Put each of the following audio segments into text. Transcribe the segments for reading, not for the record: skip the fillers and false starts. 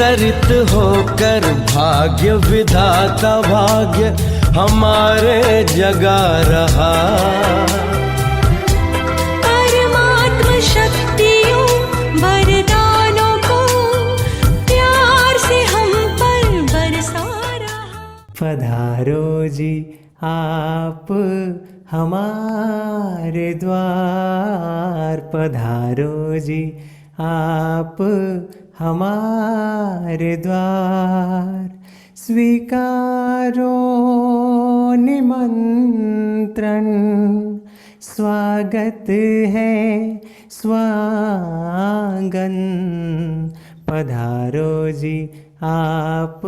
अवतरित होकर भाग्य विधाता भाग्य हमारे जगा रहा। परमात्मा शक्तियों वरदानों को प्यार से हम पर बरसा रहा। पधारो जी आप हमारे द्वार, पधारो जी आप हमारे द्वार। स्वीकारो निमंत्रण, स्वागत है स्वांगन। पधारो जी आप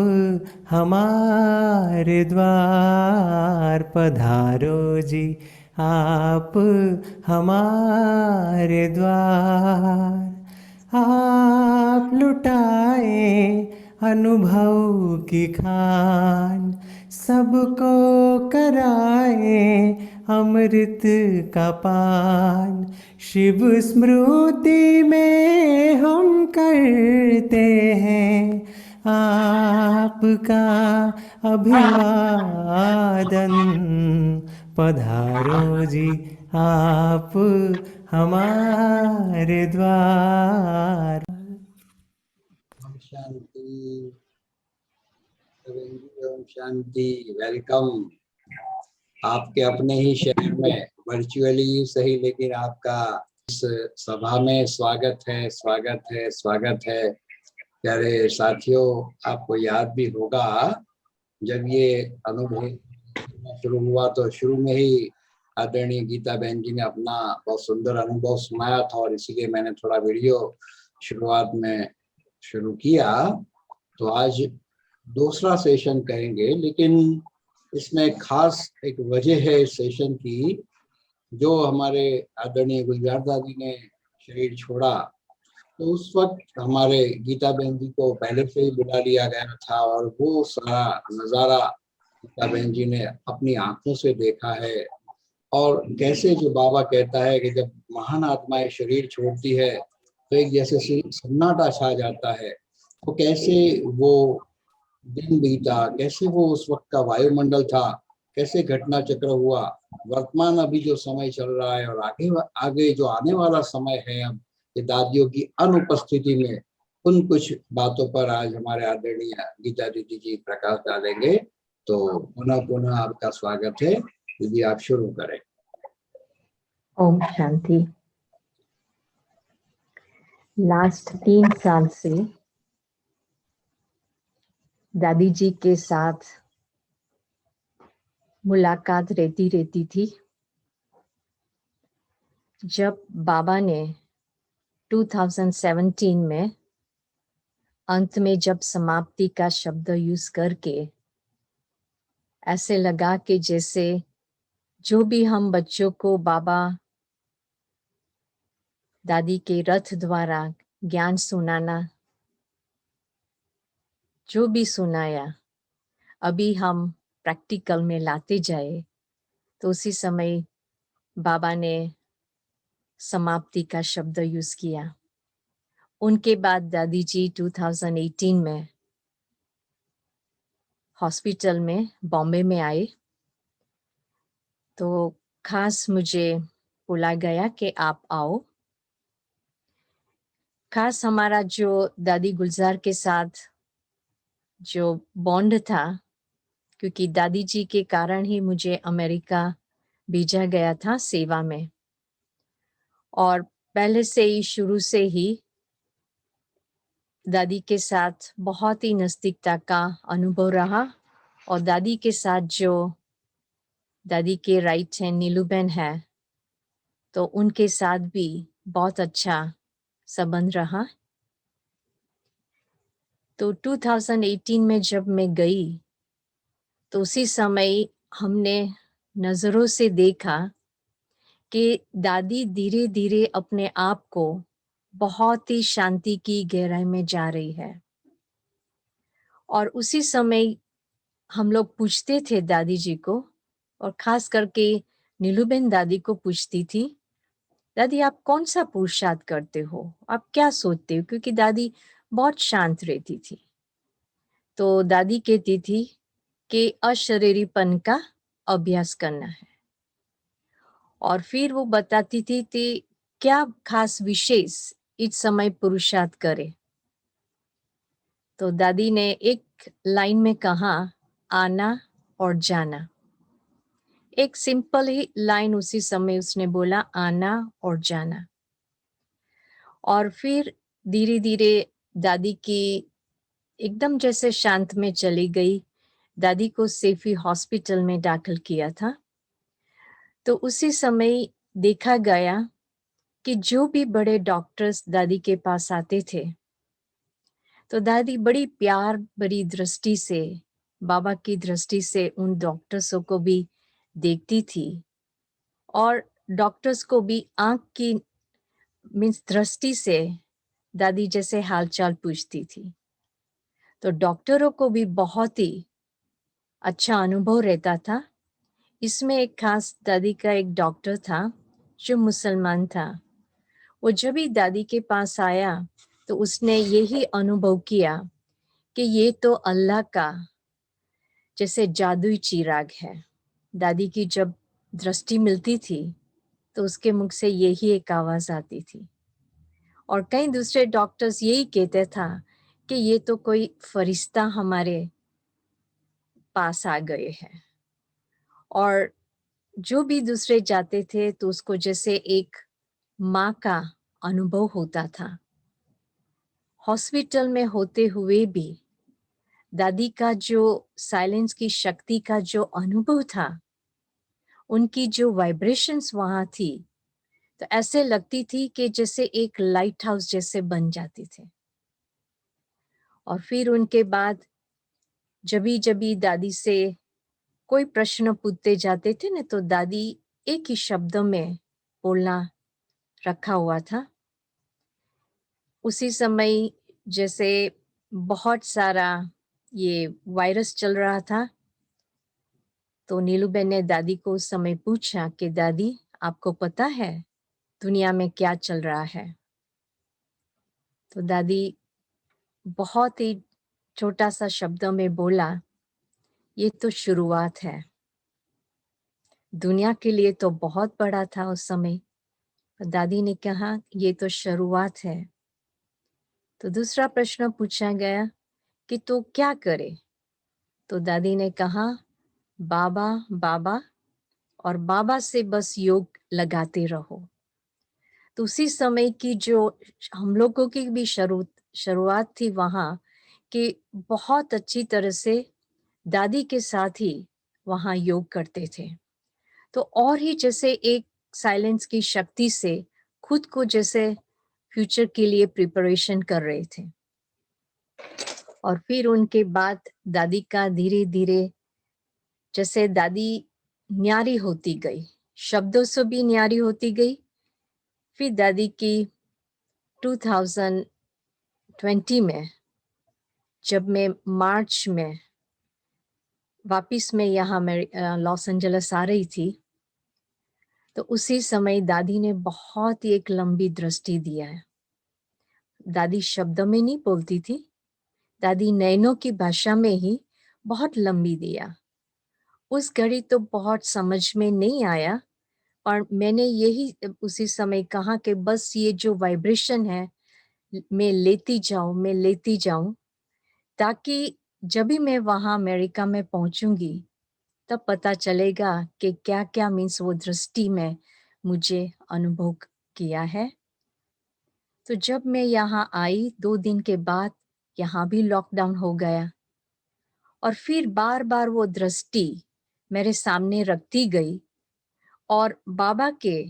हमारे द्वार, पधारो जी आप हमारे द्वार। आप लुटाए अनुभव की खान, सबको कराए अमृत का पान। शिव स्मृति में हम करते हैं आपका अभिवादन। पधारो जी आप हमारे द्वार। ओम शांति। ओम शांति। वेलकम आपके अपने ही शहर में, वर्चुअली सही लेकिन आपका इस सभा में स्वागत है, स्वागत है, स्वागत है। प्यारे साथियों, आपको याद भी होगा जब ये अनुभव शुरू हुआ तो शुरू में ही आदरणीय गीता बहन जी ने अपना बहुत सुंदर अनुभव सुनाया था और इसीलिए मैंने थोड़ा वीडियो शुरुआत में शुरू किया। तो आज दूसरा सेशन करेंगे, लेकिन इसमें खास एक वजह है इस सेशन की। जो हमारे आदरणीय गुलजार दादी ने शरीर छोड़ा तो उस वक्त हमारे गीता बहन जी को पहले से ही बुला लिया गया था और वो सारा नज़ारा गीता बहन जी ने अपनी आंखों से देखा है। और कैसे जो बाबा कहता है कि जब महान आत्माएं शरीर छोड़ती है तो एक जैसे सन्नाटा छा जाता है, तो कैसे वो दिन बीता, कैसे वो उस वक्त का वायुमंडल था, कैसे घटना चक्र हुआ, वर्तमान अभी जो समय चल रहा है और आगे आगे जो आने वाला समय है अब ये दादियों की अनुपस्थिति में, उन कुछ बातों पर आज हमारे आदरणीय गीता दीदी जी प्रकाश डालेंगे। तो पुनः पुनः आपका स्वागत है दीदी, आप शुरू करें। ओम शांति। लास्ट 3 साल से दादी जी के साथ मुलाकात रहती थी। जब बाबा ने 2017 में अंत में जब समाप्ति का शब्द यूज करके ऐसे लगा कि जैसे जो भी हम बच्चों को बाबा दादी के रथ द्वारा ज्ञान सुनाना जो भी सुनाया अभी हम प्रैक्टिकल में लाते जाए, तो उसी समय बाबा ने समाप्ति का शब्द यूज किया। उनके बाद दादी जी 2018 में हॉस्पिटल में बॉम्बे में आए, तो खास मुझे बुला गया कि आप आओ। खास हमारा जो दादी गुलजार के साथ जो बॉन्ड था, क्योंकि दादी जी के कारण ही मुझे अमेरिका भेजा गया था सेवा में, और पहले से ही शुरू से ही दादी के साथ बहुत ही नज़दीकता का अनुभव रहा। और दादी के साथ जो दादी के राइट हैंड नीलूबेन है, तो उनके साथ भी बहुत अच्छा संबंध रहा। तो 2018 में जब मैं गई तो उसी समय हमने नज़रों से देखा कि दादी धीरे धीरे अपने आप को बहुत ही शांति की गहराई में जा रही है। और उसी समय हम लोग पूछते थे दादी जी को, और खास करके नीलूबेन दादी को पूछती थी, दादी आप कौन सा पुरुषार्थ करते हो, आप क्या सोचते हो, क्योंकि दादी बहुत शांत रहती थी। तो दादी कहती थी कि अशरीरीपन का अभ्यास करना है, और फिर वो बताती थी कि क्या खास विशेष इस समय पुरुषार्थ करे। तो दादी ने एक लाइन में कहा, आना और जाना। एक सिंपल ही लाइन उसी समय उसने बोला, आना और जाना। और फिर धीरे धीरे दादी की एकदम जैसे शांत में चली गई। दादी को सेफी हॉस्पिटल में दाखिल किया था। तो उसी समय देखा गया कि जो भी बड़े डॉक्टर्स दादी के पास आते थे, तो दादी बड़ी प्यार भरी दृष्टि से, बाबा की दृष्टि से उन डॉक्टर्सों को भी देखती थी, और डॉक्टर्स को भी आंख की मीन्स दृष्टि से दादी जैसे हालचाल पूछती थी। तो डॉक्टरों को भी बहुत ही अच्छा अनुभव रहता था। इसमें एक खास दादी का एक डॉक्टर था जो मुसलमान था। वो जब भी दादी के पास आया तो उसने यही अनुभव किया कि ये तो अल्लाह का जैसे जादुई चिराग है। दादी की जब दृष्टि मिलती थी तो उसके मुख से यही एक आवाज आती थी। और कई दूसरे डॉक्टर्स यही कहते था कि ये तो कोई फरिश्ता हमारे पास आ गए हैं। और जो भी दूसरे जाते थे तो उसको जैसे एक माँ का अनुभव होता था। हॉस्पिटल में होते हुए भी दादी का जो साइलेंस की शक्ति का जो अनुभव था, उनकी जो वाइब्रेशंस वहाँ थी, तो ऐसे लगती थी कि जैसे एक लाइट हाउस जैसे बन जाते थे। और फिर उनके बाद जभी दादी से कोई प्रश्न पूछते जाते थे ना, तो दादी एक ही शब्द में बोलना रखा हुआ था। उसी समय जैसे बहुत सारा ये वायरस चल रहा था, तो नीलूबेन ने दादी को उस समय पूछा कि दादी, आपको पता है दुनिया में क्या चल रहा है? तो दादी बहुत ही छोटा सा शब्द में बोला, ये तो शुरुआत है। दुनिया के लिए तो बहुत बड़ा था उस समय। दादी ने कहा, ये तो शुरुआत है। तो दूसरा प्रश्न पूछा गया कि तो क्या करे? तो दादी ने कहा, बाबा बाबा, और बाबा से बस योग लगाते रहो। तो उसी समय की जो हम लोगों की भी शुरुआत थी वहाँ, कि बहुत अच्छी तरह से दादी के साथ ही वहाँ योग करते थे। तो और ही जैसे एक साइलेंस की शक्ति से खुद को जैसे फ्यूचर के लिए प्रिपरेशन कर रहे थे। और फिर उनके बाद दादी का धीरे धीरे जैसे दादी न्यारी होती गई, शब्दों से भी न्यारी होती गई। फिर दादी की 2020 में जब मैं मार्च में वापिस में यहाँ लॉस एंजलिस आ रही थी, तो उसी समय दादी ने बहुत ही एक लंबी दृष्टि दिया है। दादी शब्दों में नहीं बोलती थी, दादी नैनों की भाषा में ही बहुत लंबी दिया। उस घड़ी तो बहुत समझ में नहीं आया, और मैंने यही उसी समय कहा कि बस ये जो वाइब्रेशन है मैं लेती जाऊं, ताकि जब भी मैं वहाँ अमेरिका में पहुंचूंगी तब पता चलेगा कि क्या क्या मीन्स वो दृष्टि में मुझे अनुभव किया है। तो जब मैं यहाँ आई 2 दिन के बाद यहाँ भी लॉकडाउन हो गया, और फिर बार बार वो दृष्टि मेरे सामने रखती गई। और बाबा के,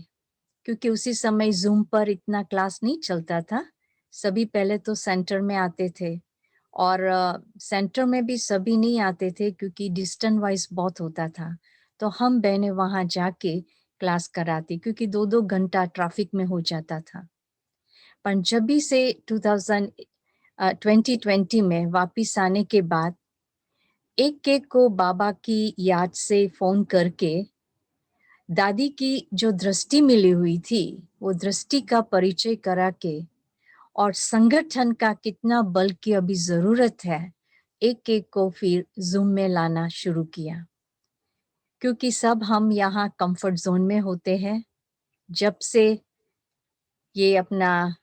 क्योंकि उसी समय जूम पर इतना क्लास नहीं चलता था, सभी पहले तो सेंटर में आते थे, और सेंटर में भी सभी नहीं आते थे क्योंकि डिस्टेंस वाइज बहुत होता था। तो हम बहनें वहाँ जाके क्लास कराती, क्योंकि 2-2 घंटा ट्रैफिक में हो जाता था। पर जब भी से 2020 में वापिस आने के बाद एक एक को बाबा की याद से फोन करके दादी की जो दृष्टि मिली हुई थी वो दृष्टि का परिचय करा के, और संगठन का कितना बल की अभी जरूरत है, एक एक को फिर जूम में लाना शुरू किया, क्योंकि सब हम यहाँ कंफर्ट जोन में होते हैं। जब से ये अपना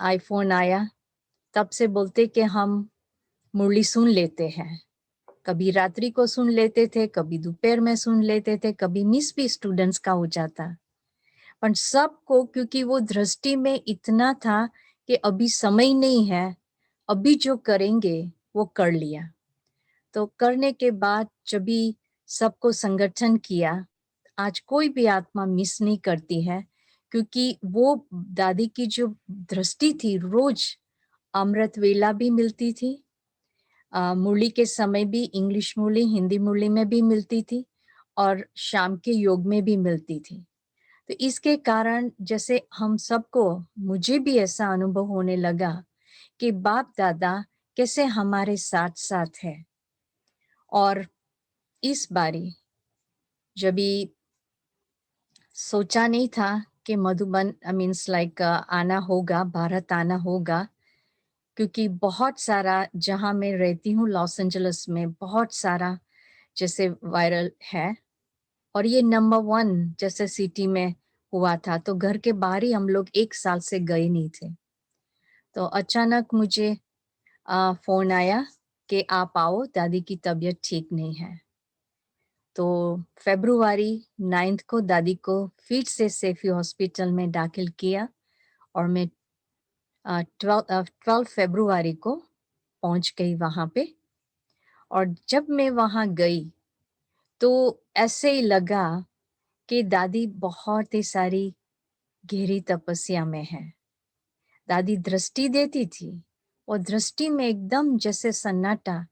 आईफोन आया, तब से बोलते कि हम मुरली सुन लेते हैं। कभी रात्रि को सुन लेते थे, कभी दोपहर में सुन लेते थे, कभी मिस भी स्टूडेंट्स का हो जाता। पर सबको, क्योंकि वो दृष्टि में इतना था कि अभी समय नहीं है, अभी जो करेंगे वो कर लिया। तो करने के बाद जब भी सबको संगठन किया, आज कोई भी आत्मा मिस नहीं करती है, क्योंकि वो दादी की जो दृष्टि थी, रोज अमृत वेला भी मिलती थी, मुरली के समय भी इंग्लिश मुरली, हिंदी मुरली में भी मिलती थी, और शाम के योग में भी मिलती थी। तो इसके कारण जैसे हम सबको, मुझे भी ऐसा अनुभव होने लगा कि बाप दादा कैसे हमारे साथ साथ है। और इस बारी जब भी सोचा नहीं था कि मधुबन मीन्स लाइक आना होगा, भारत आना होगा, क्योंकि बहुत सारा, जहाँ मैं रहती हूँ लॉस एंजलिस में, बहुत सारा जैसे वायरल है, और ये नंबर 1 जैसे सिटी में हुआ था, तो घर के बाहर ही हम लोग 1 साल से गए नहीं थे। तो अचानक मुझे फोन आया कि आप आओ, दादी की तबीयत ठीक नहीं है। तो फरवरी 9 को दादी को फिर से सेफी हॉस्पिटल में दाखिल किया, और मैं 12 फरवरी को पहुंच गई वहां पे। और जब मैं वहां गई तो ऐसे ही लगा कि दादी बहुत ही सारी गहरी तपस्या में है। दादी दृष्टि देती थी, और दृष्टि में एकदम जैसे सन्नाटा,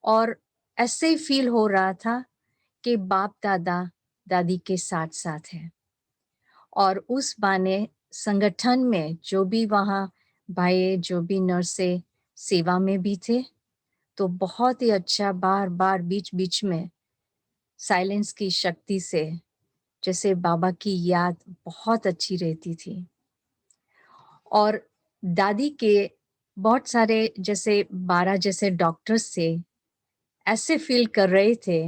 और ऐसे ही फील हो रहा था कि बाप दादा दादी के साथ साथ है। और उस बाने संगठन में जो भी वहाँ भाई, जो भी नर्से सेवा में भी थे, तो बहुत ही अच्छा, बार बार बीच बीच में साइलेंस की शक्ति से जैसे बाबा की याद बहुत अच्छी रहती थी। और दादी के बहुत सारे जैसे 12 जैसे डॉक्टर्स से ऐसे फील कर रहे थे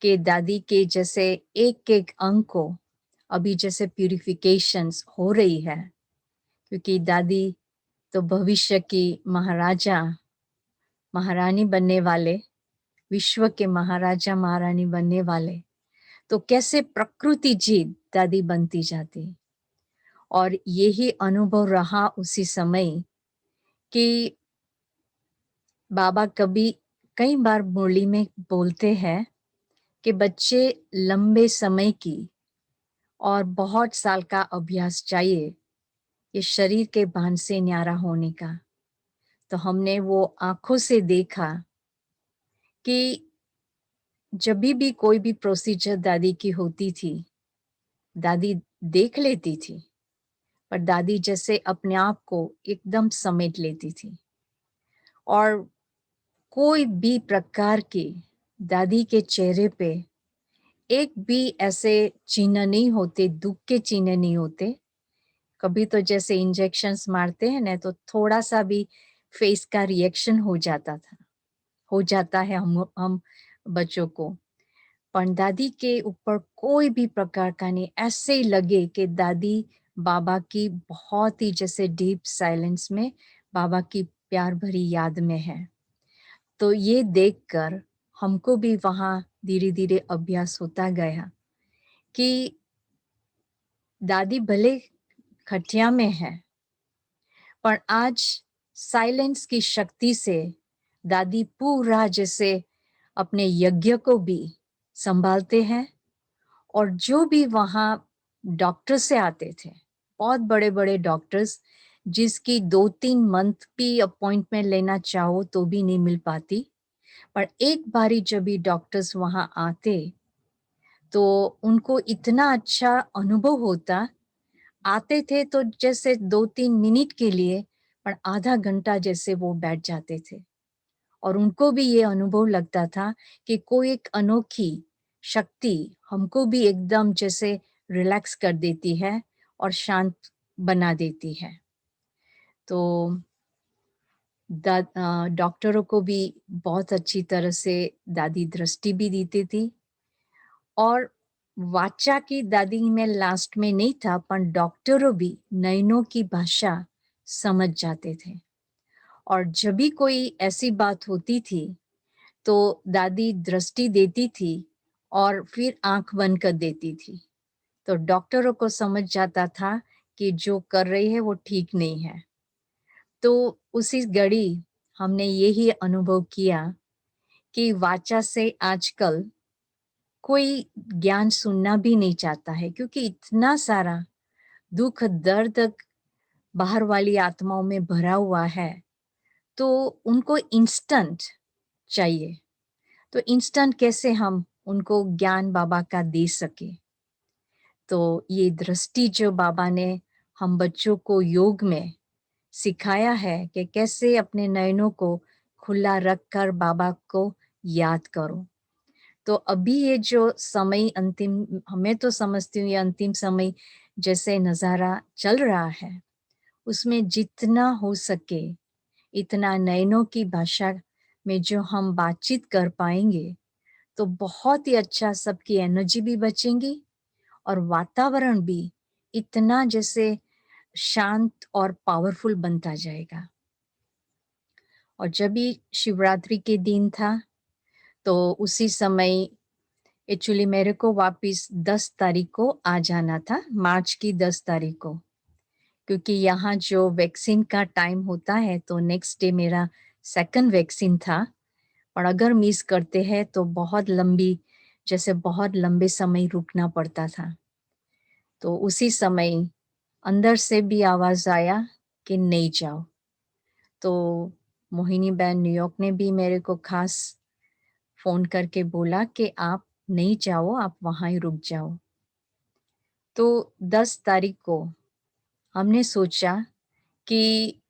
कि दादी के जैसे एक एक अंग को अभी जैसे प्यूरिफिकेशंस हो रही है, क्योंकि दादी तो भविष्य की महाराजा महारानी बनने वाले, विश्व के महाराजा महारानी बनने वाले, तो कैसे प्रकृति जीत दादी बनती जाती। और यही अनुभव रहा उसी समय कि बाबा कई बार मुरली में बोलते हैं कि बच्चे लंबे समय की और बहुत साल का अभ्यास चाहिए ये शरीर के भान से न्यारा होने का। तो हमने वो आंखों से देखा कि जब भी कोई भी प्रोसीजर दादी की होती थी, दादी देख लेती थी, पर दादी जैसे अपने आप को एकदम समेट लेती थी, और कोई भी प्रकार की दादी के चेहरे पे एक भी ऐसे चिन्ह नहीं होते, दुख के चिन्ह नहीं होते। कभी तो जैसे इंजेक्शंस मारते हैं ना, तो थोड़ा सा भी फेस का रिएक्शन हो जाता है हम बच्चों को। पर दादी के ऊपर कोई भी प्रकार का नहीं, ऐसे ही लगे कि दादी बाबा की बहुत ही जैसे डीप साइलेंस में बाबा की प्यार भरी याद में है। तो ये देखकर हमको भी वहाँ धीरे धीरे अभ्यास होता गया कि दादी भले खटिया में है, पर आज साइलेंस की शक्ति से दादी पूरा जैसे अपने यज्ञ को भी संभालते हैं। और जो भी वहाँ डॉक्टर से आते थे, बहुत बड़े बड़े डॉक्टर्स, जिसकी 2-3 मंथ भी अपॉइंटमेंट लेना चाहो तो भी नहीं मिल पाती, पर एक बारी जब भी डॉक्टर्स वहाँ आते तो उनको इतना अच्छा अनुभव होता। आते थे तो जैसे 2-3 मिनट के लिए, पर आधा घंटा जैसे वो बैठ जाते थे, और उनको भी ये अनुभव लगता था कि कोई एक अनोखी शक्ति हमको भी एकदम जैसे रिलैक्स कर देती है और शांत बना देती है। तो डॉक्टरों को भी बहुत अच्छी तरह से दादी दृष्टि भी देती थी, और वाचा की दादी में लास्ट में नहीं था, पर डॉक्टरों भी नयनों की भाषा समझ जाते थे। और जब भी कोई ऐसी बात होती थी तो दादी दृष्टि देती थी और फिर आंख बंद कर देती थी। तो डॉक्टरों को समझ जाता था कि जो कर रही है वो ठीक नहीं है। तो उसी घड़ी हमने यही अनुभव किया कि वाचा से आजकल कोई ज्ञान सुनना भी नहीं चाहता है, क्योंकि इतना सारा दुख दर्द बाहर वाली आत्माओं में भरा हुआ है, तो उनको इंस्टेंट चाहिए। तो इंस्टेंट कैसे हम उनको ज्ञान बाबा का दे सके। तो ये दृष्टि जो बाबा ने हम बच्चों को योग में सिखाया है कि कैसे अपने नयनों को खुला रखकर बाबा को याद करो। तो अभी ये जो समय अंतिम, मैं तो समझती हूँ ये अंतिम समय जैसे नज़ारा चल रहा है, उसमें जितना हो सके इतना नयनों की भाषा में जो हम बातचीत कर पाएंगे तो बहुत ही अच्छा, सबकी एनर्जी भी बचेंगी और वातावरण भी इतना जैसे शांत और पावरफुल बनता जाएगा। और जब भी शिवरात्रि के दिन था तो उसी समय एक्चुअली मेरे को वापस 10 तारीख को आ जाना था, मार्च की 10 तारीख को, क्योंकि यहाँ जो वैक्सीन का टाइम होता है तो नेक्स्ट डे मेरा सेकंड वैक्सीन था। और अगर मिस करते हैं तो बहुत लंबे समय रुकना पड़ता था। तो उसी समय अंदर से भी आवाज आया कि नहीं जाओ। तो मोहिनी बहन न्यूयॉर्क ने भी मेरे को खास फोन करके बोला कि आप नहीं जाओ, आप वहां ही रुक जाओ। तो 10 तारीख को हमने सोचा कि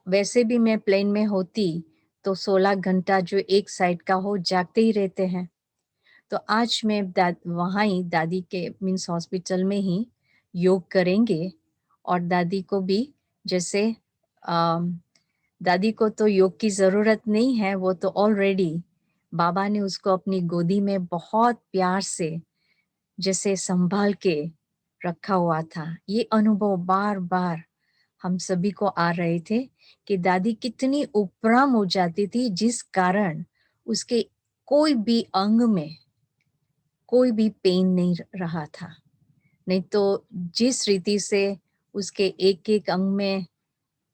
वैसे भी मैं प्लेन में होती तो 16 घंटा जो एक साइड का हो जागते ही रहते हैं। तो आज मैं वहाँ ही दादी के मीन्स हॉस्पिटल में ही योग करेंगे। और दादी को भी जैसे दादी को तो योग की ज़रूरत नहीं है, वो तो ऑलरेडी बाबा ने उसको अपनी गोदी में बहुत प्यार से जैसे संभाल के रखा हुआ था। ये अनुभव बार बार हम सभी को आ रहे थे कि दादी कितनी उपराम हो जाती थी, जिस कारण उसके कोई भी अंग में कोई भी पेन नहीं रहा था। नहीं तो जिस रीति से उसके एक एक अंग में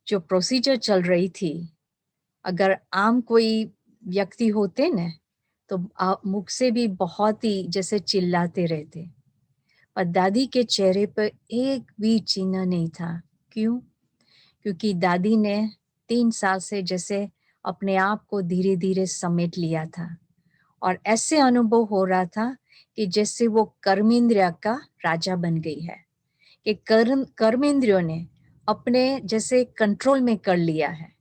जो प्रोसीजर चल रही थी, अगर आम कोई व्यक्ति होते न तो मुख से भी बहुत ही जैसे चिल्लाते रहते, पर दादी के चेहरे पर एक भी चिन्ह नहीं था। क्यों? क्योंकि दादी ने 3 साल से जैसे अपने आप को धीरे धीरे समेट लिया था। और ऐसे अनुभव हो रहा था कि जैसे वो कर्मेंद्रिय का राजा बन गई है, कि कर्मेंद्रियों ने अपने जैसे कंट्रोल में कर लिया है।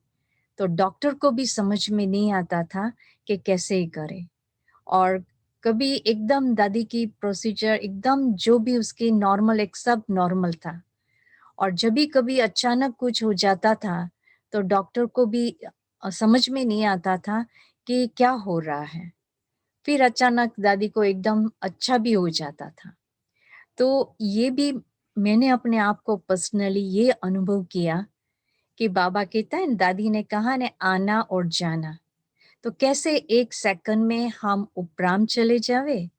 तो डॉक्टर को भी समझ में नहीं आता था कि कैसे ही करे। और कभी एकदम दादी की प्रोसीजर एकदम जो भी उसकी नॉर्मल, एक सब नॉर्मल था। और जब भी कभी अचानक कुछ हो जाता था तो डॉक्टर को भी समझ में नहीं आता था कि क्या हो रहा है। फिर अचानक दादी को एकदम अच्छा भी हो जाता था। तो ये भी मैंने अपने आप को पर्सनली ये अनुभव किया कि बाबा कहता है, दादी ने कहा ने आना और जाना, तो कैसे एक सेकंड में हम उपराम चले जावे,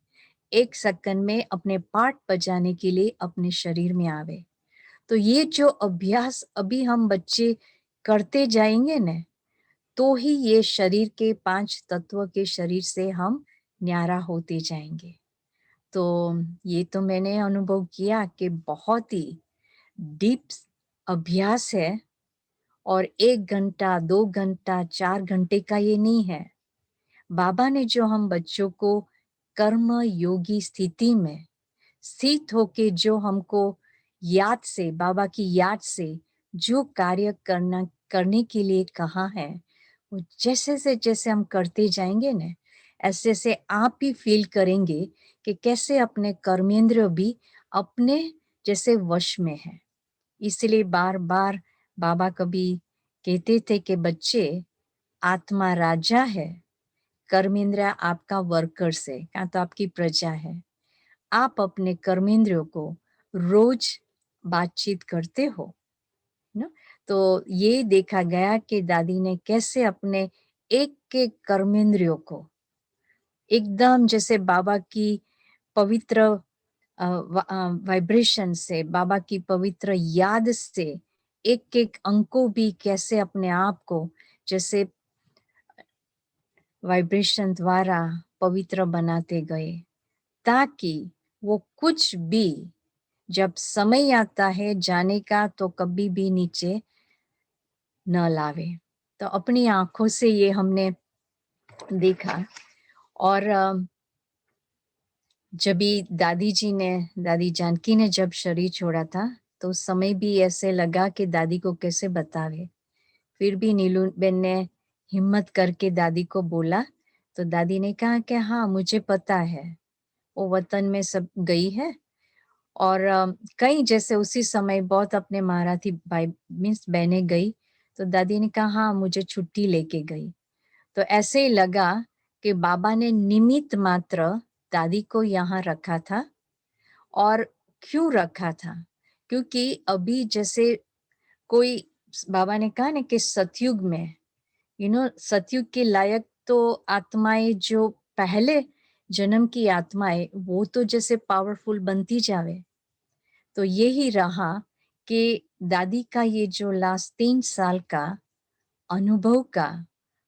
एक सेकंड में अपने पार्ट बजाने के लिए अपने शरीर में आवे। तो ये जो अभ्यास अभी हम बच्चे करते जाएंगे न, तो ही ये शरीर के 5 तत्व के शरीर से हम न्यारा होते जाएंगे। तो ये तो मैंने अनुभव किया कि बहुत ही डीप अभ्यास है। और 1 घंटा 2 घंटा 4 घंटे का ये नहीं है। बाबा ने जो हम बच्चों को कर्म योगी स्थिति में स्थित होके जो हमको याद से, बाबा की याद से जो कार्य करने के लिए कहा है, वो जैसे हम करते जाएंगे ना, ऐसे से आप ही फील करेंगे कि कैसे अपने कर्मेंद्र भी अपने जैसे वश में है। इसलिए बार बार बाबा कभी कहते थे कि बच्चे, आत्मा राजा है, कर्मेंद्रिय आपका वर्कर्स है, क्या तो आपकी प्रजा है। आप अपने कर्मेंद्रियों को रोज बातचीत करते हो ना। तो ये देखा गया कि दादी ने कैसे अपने एक एक कर्मेंद्रियों को एकदम जैसे बाबा की पवित्र वाइब्रेशन से, बाबा की पवित्र याद से एक एक अंको भी कैसे अपने आप को जैसे वाइब्रेशन द्वारा पवित्र बनाते गए, ताकि वो कुछ भी जब समय आता है जाने का तो कभी भी नीचे न लावे। तो अपनी आंखों से ये हमने देखा। और जब भी दादी जानकी ने जब शरीर छोड़ा था तो उस समय भी ऐसे लगा कि दादी को कैसे बतावे। फिर भी नीलू बेन ने हिम्मत करके दादी को बोला, तो दादी ने कहा कि हाँ मुझे पता है, वो वतन में सब गई है। और कई जैसे उसी समय बहुत अपने महाराथी भाई मीन्स बहने गई, तो दादी ने कहा हाँ मुझे छुट्टी लेके गई। तो ऐसे ही लगा कि बाबा ने निमित्त मात्र दादी को यहाँ रखा था। और क्यों रखा था? क्योंकि अभी जैसे कोई, बाबा ने कहा ना कि सतयुग में सतयुग के लायक तो आत्माएं जो पहले जन्म की आत्माएं वो तो जैसे पावरफुल बनती जावे। तो यही रहा कि दादी का ये जो लास्ट 3 साल का अनुभव का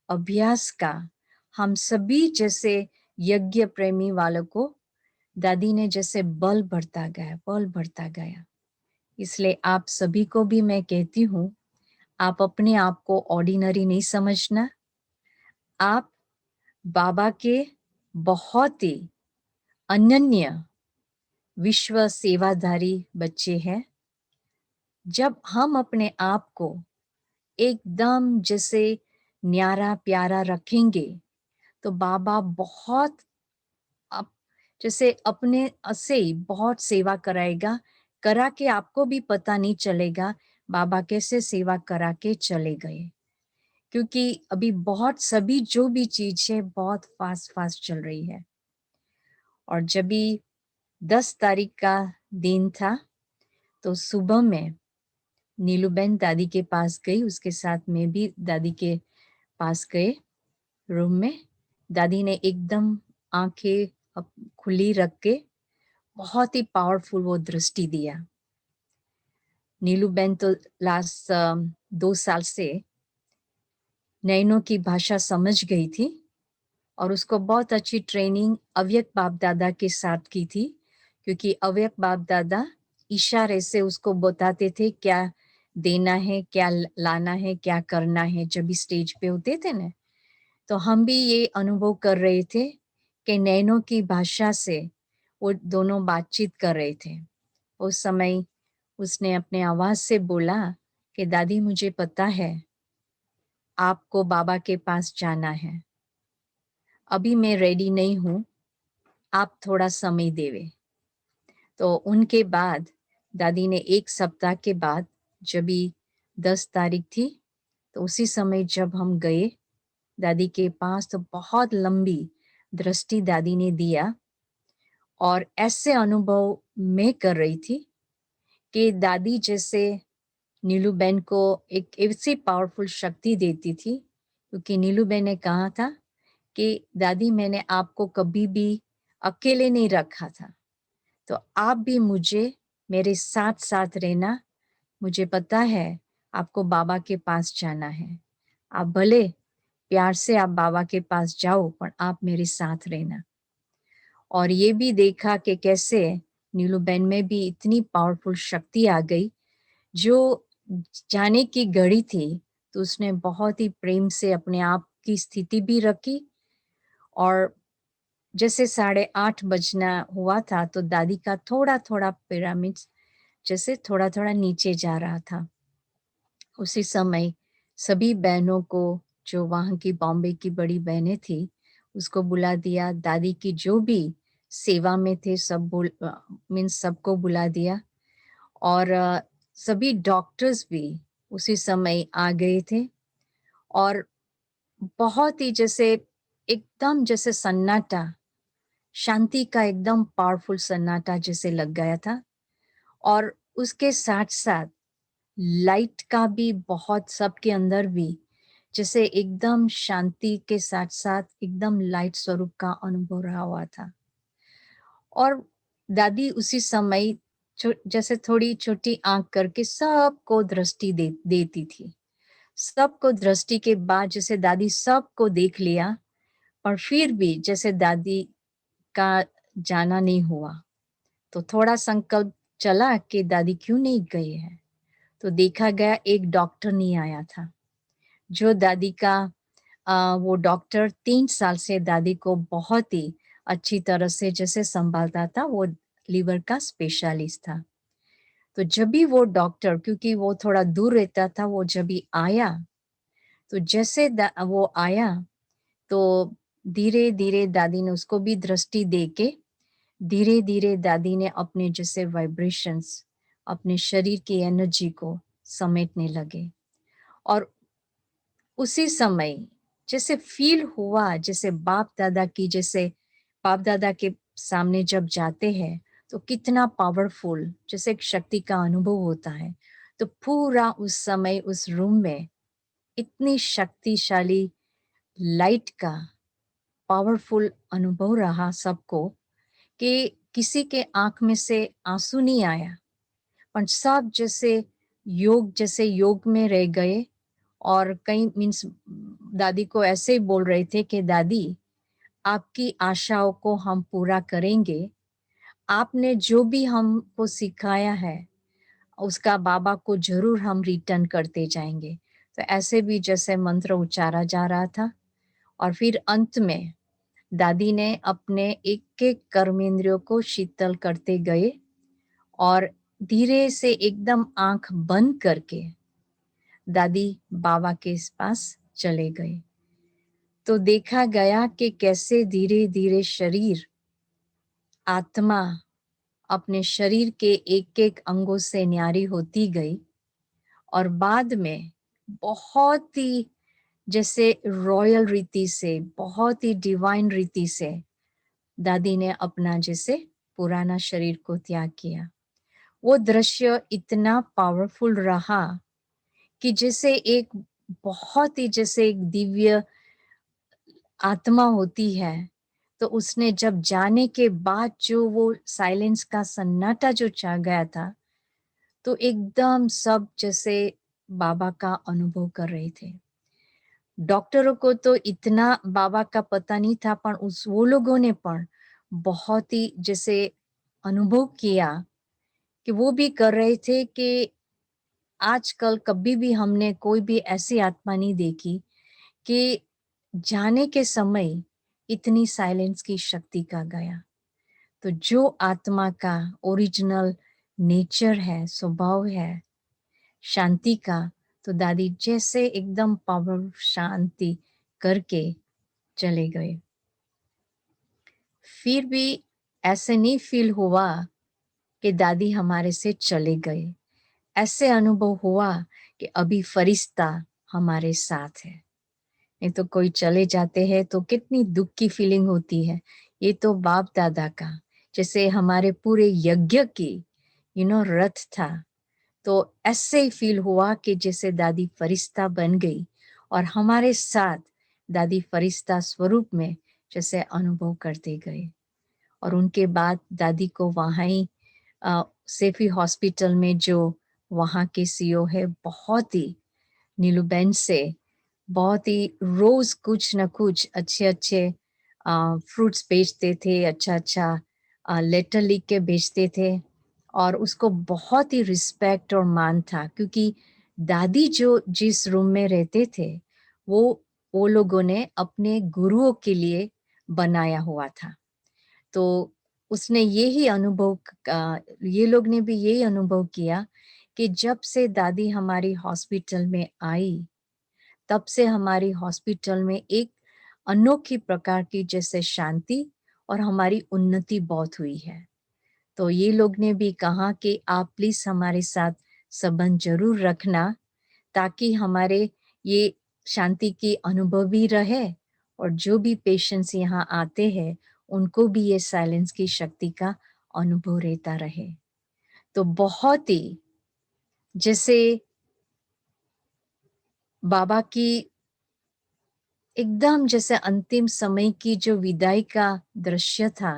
अभ्यास का हम सभी जैसे यज्ञ प्रेमी वालों को दादी ने जैसे बल बढ़ता गया। इसलिए आप सभी को भी मैं कहती हूँ, आप अपने आप को ऑर्डिनरी नहीं समझना। आप बाबा के बहुत ही अनन्य विश्व सेवाधारी बच्चे हैं। जब हम अपने आप को एकदम जैसे न्यारा प्यारा रखेंगे तो बाबा बहुत जैसे अपने से ही बहुत सेवा कराएगा, करा के आपको भी पता नहीं चलेगा बाबा कैसे सेवा करा के चले गए। क्योंकि अभी बहुत सभी जो भी चीज है बहुत फास्ट चल रही है। और जब भी 10 तारीख का दिन था तो सुबह में नीलूबेन दादी के पास गई, उसके साथ में भी दादी के पास गए रूम में। दादी ने एकदम आंखें खुली रख के बहुत ही पावरफुल वो दृष्टि दिया। नीलूबेन तो लास्ट 2 साल से नैनों की भाषा समझ गई थी और उसको बहुत अच्छी ट्रेनिंग अव्यक्त बाप दादा के साथ की थी, क्योंकि अव्यक्त बाप दादा इशारे से उसको बताते थे क्या देना है, क्या लाना है, क्या करना है जब भी स्टेज पे होते थे ना। तो हम भी ये अनुभव कर रहे थे कि नैनों की भाषा से वो दोनों बातचीत कर रहे थे। उस समय उसने अपने आवाज से बोला कि दादी मुझे पता है आपको बाबा के पास जाना है, अभी मैं रेडी नहीं हूँ, आप थोड़ा समय देवे। तो उनके बाद दादी ने 1 सप्ताह के बाद जब भी 10 तारीख थी तो उसी समय जब हम गए दादी के पास तो बहुत लंबी दृष्टि दादी ने दिया। और ऐसे अनुभव मैं कर रही थी कि दादी जैसे नीलूबेन को एक ऐसी पावरफुल शक्ति देती थी, क्योंकि नीलूबेन ने कहा था कि दादी मैंने आपको कभी भी अकेले नहीं रखा था, तो आप भी मुझे मेरे साथ साथ रहना। मुझे पता है आपको बाबा के पास जाना है, आप भले प्यार से आप बाबा के पास जाओ पर आप मेरे साथ रहना। और ये भी देखा कि कैसे नीलूबेन में भी इतनी पावरफुल शक्ति आ गई, जो जाने की घड़ी थी तो उसने बहुत ही प्रेम से अपने आप की स्थिति भी रखी। और जैसे 8:30 बजना हुआ था तो दादी का थोड़ा थोड़ा पिरामिड जैसे थोड़ा थोड़ा नीचे जा रहा था। उसी समय सभी बहनों को, जो वहाँ की बॉम्बे की बड़ी बहनें थी, उसको बुला दिया। दादी की जो भी सेवा में थे सब मीन्स सबको बुला दिया। और सभी डॉक्टर्स भी उसी समय आ गए थे और बहुत ही जैसे एकदम जैसे सन्नाटा, शांति का एकदम पावरफुल सन्नाटा जैसे लग गया था। और उसके साथ साथ लाइट का भी बहुत सबके अंदर भी जैसे एकदम शांति के साथ साथ एकदम लाइट स्वरूप का अनुभव रहा हुआ था। और दादी उसी समय जैसे थोड़ी छोटी आंख करके सबको दृष्टि देती थी। सबको दृष्टि के बाद जैसे दादी सबको देख लिया, और फिर भी जैसे दादी का जाना नहीं हुआ, तो थोड़ा संकल्प चला कि दादी क्यों नहीं गई है। तो देखा गया एक डॉक्टर नहीं आया था, जो दादी का वो डॉक्टर 3 साल से दादी को बहुत ही अच्छी तरह से जैसे संभालता था, वो लीवर का स्पेशलिस्ट था। तो जब भी वो डॉक्टर, क्योंकि वो थोड़ा दूर रहता था, वो जब भी आया तो जैसे वो आया तो धीरे धीरे दादी ने उसको भी दृष्टि दे के धीरे धीरे दादी ने अपने जैसे वाइब्रेशंस, अपने शरीर की एनर्जी को समेटने लगे। और उसी समय जैसे फील हुआ जैसे बाप दादा की, जैसे बाप दादा के सामने जब जाते हैं तो कितना पावरफुल जैसे एक शक्ति का अनुभव होता है। तो पूरा उस समय उस रूम में इतनी शक्तिशाली लाइट का पावरफुल अनुभव रहा सबको कि किसी के आंख में से आंसू नहीं आया, पर सब जैसे योग में रह गए। और कई मीन्स दादी को ऐसे ही बोल रहे थे कि दादी, आपकी आशाओं को हम पूरा करेंगे, आपने जो भी हमको सिखाया है उसका बाबा को जरूर हम रिटर्न करते जाएंगे। तो ऐसे भी जैसे मंत्र उच्चारा जा रहा था। और फिर अंत में दादी ने अपने एक एक कर्मेंद्रियों को शीतल करते गए और धीरे से एकदम आंख बंद करके दादी बाबा के पास चले गए। तो देखा गया कि कैसे धीरे धीरे शरीर, आत्मा अपने शरीर के एक एक अंगों से न्यारी होती गई। और बाद में बहुत ही जैसे रॉयल रीति से, बहुत ही डिवाइन रीति से दादी ने अपना जैसे पुराना शरीर को त्याग किया। वो दृश्य इतना पावरफुल रहा कि जैसे एक बहुत ही जैसे एक दिव्य आत्मा होती है, तो उसने जब जाने के बाद जो वो साइलेंस का सन्नाटा जो छा गया था, तो एकदम सब जैसे बाबा का अनुभव कर रहे थे। डॉक्टरों को तो इतना बाबा का पता नहीं था, पर वो लोगों ने पण बहुत ही जैसे अनुभव किया कि वो भी कर रहे थे कि आजकल कभी भी हमने कोई भी ऐसी आत्मा नहीं देखी कि जाने के समय इतनी साइलेंस की शक्ति का गया। तो जो आत्मा का ओरिजिनल नेचर है, स्वभाव है शांति का, तो दादी जैसे एकदम पावर शांति करके चले गए। फिर भी ऐसे नहीं फील हुआ कि दादी हमारे से चले गए। ऐसे अनुभव हुआ कि अभी फरिश्ता हमारे साथ है। नहीं तो कोई चले जाते हैं तो कितनी दुख की फीलिंग होती है। ये तो बाप दादा का जैसे हमारे पूरे यज्ञ की रथ था। तो ऐसे ही फील हुआ कि जैसे दादी फरिश्ता बन गई और हमारे साथ दादी फरिश्ता स्वरूप में जैसे अनुभव करते गए। और उनके बाद दादी को वहाँ ही सेफी हॉस्पिटल में, जो वहाँ के सीईओ है, बहुत ही नीलूबेन से बहुत ही रोज कुछ न कुछ अच्छे अच्छे फ्रूट्स बेचते थे, अच्छा अच्छा लेटर लिख के भेजते थे। और उसको बहुत ही रिस्पेक्ट और मान था, क्योंकि दादी जो जिस रूम में रहते थे वो लोगों ने अपने गुरुओं के लिए बनाया हुआ था। तो उसने यही अनुभव ये लोग ने भी यही अनुभव किया कि जब से दादी हमारी हॉस्पिटल में आई, तब से हमारी हॉस्पिटल में एक अनोखी प्रकार की जैसे शांति और हमारी उन्नति बहुत हुई है। तो ये लोग ने भी कहा कि आप प्लीज हमारे साथ संबंध जरूर रखना, ताकि हमारे ये शांति की अनुभव भी रहे और जो भी पेशेंट्स यहाँ आते हैं उनको भी ये साइलेंस की शक्ति का अनुभव रहता रहे। तो बहुत ही जैसे बाबा की एकदम जैसे अंतिम समय की जो विदाई का दृश्य था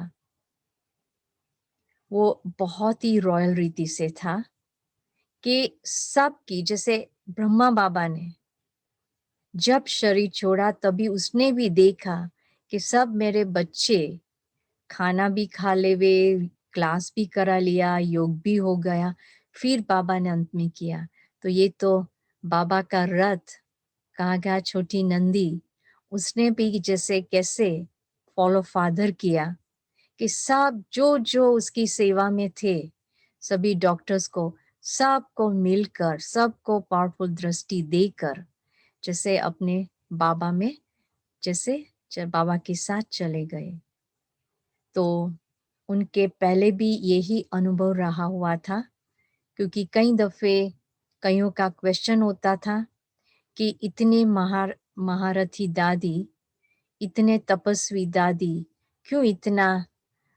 वो बहुत ही रॉयल रीति से था कि सबकी, जैसे ब्रह्मा बाबा ने जब शरीर छोड़ा तभी उसने भी देखा कि सब मेरे बच्चे खाना भी खा ले, वे क्लास भी करा लिया, योग भी हो गया, फिर बाबा ने अंत में किया। तो ये तो बाबा का रथ कहा गया, छोटी नंदी, उसने भी जैसे कैसे फॉलो फादर किया कि सब जो जो उसकी सेवा में थे सभी डॉक्टर्स को, सबको मिलकर, सबको पावरफुल दृष्टि देकर जैसे अपने बाबा में जैसे बाबा के साथ चले गए। तो उनके पहले भी यही अनुभव रहा हुआ था, क्योंकि कई दफे कईयों का क्वेश्चन होता था कि इतने महारथी दादी, इतने तपस्वी दादी, क्यों इतना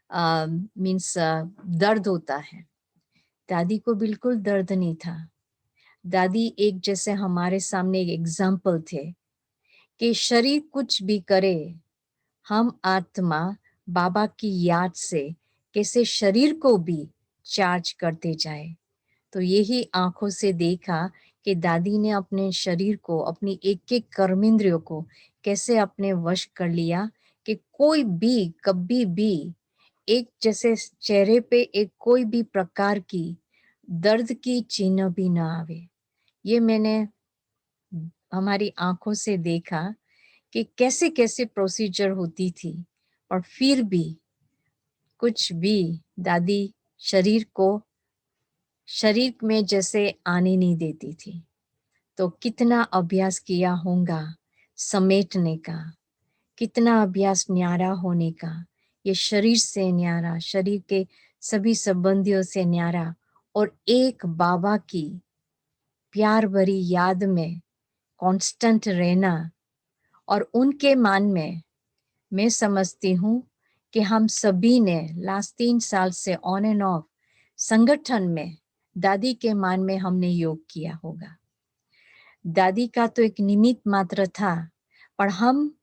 मीन्स दर्द होता है। दादी को बिल्कुल दर्द नहीं था। दादी एक जैसे हमारे सामने एक एग्जाम्पल थे कि शरीर कुछ भी करे, हम आत्मा बाबा की याद से कैसे शरीर को भी चार्ज करते जाए। तो यही आंखों से देखा कि दादी ने अपने शरीर को, अपनी एक एक कर्मेंद्रियों को कैसे अपने वश कर लिया कि कोई भी कभी भी एक जैसे चेहरे पे एक कोई भी प्रकार की दर्द की चिन्ह भी ना आवे। ये मैंने हमारी आंखों से देखा कि कैसे कैसे प्रोसीजर होती थी, और फिर भी कुछ भी दादी शरीर में जैसे आने नहीं देती थी। तो कितना अभ्यास किया होगा समेटने का, कितना अभ्यास न्यारा होने का, ये शरीर से न्यारा, शरीर के सभी संबंधियों से न्यारा, और एक बाबा की प्यार भरी याद में कांस्टेंट रहना। और उनके मान में मैं समझती हूँ कि हम सभी ने लास्ट 3 साल से ऑन एंड ऑफ संगठन में दादी के मान में हमने योग किया होगा। दादी का तो एक निमित्त मात्र था, पर हम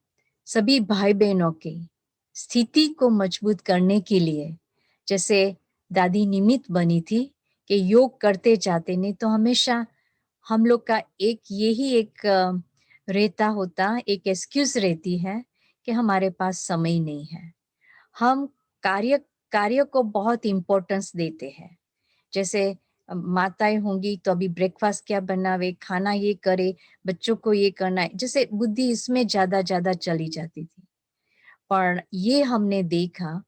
सभी भाई बहनों की स्थिति को मजबूत करने के लिए जैसे दादी निमित्त बनी थी कि योग करते जाते, नहीं तो हमेशा हम लोग का एक यही एक रहता होता, एक एक्सक्यूज रहती है कि हमारे पास समय नहीं है। हम कार्य को बहुत इम्पोर्टेंस देते हैं। जैसे माताएं होंगी तो अभी ब्रेकफास्ट क्या बनावे, खाना ये करे, बच्चों को ये करना है, जैसे बुद्धि इसमें ज्यादा चली जाती थी। पर ये हमने देखा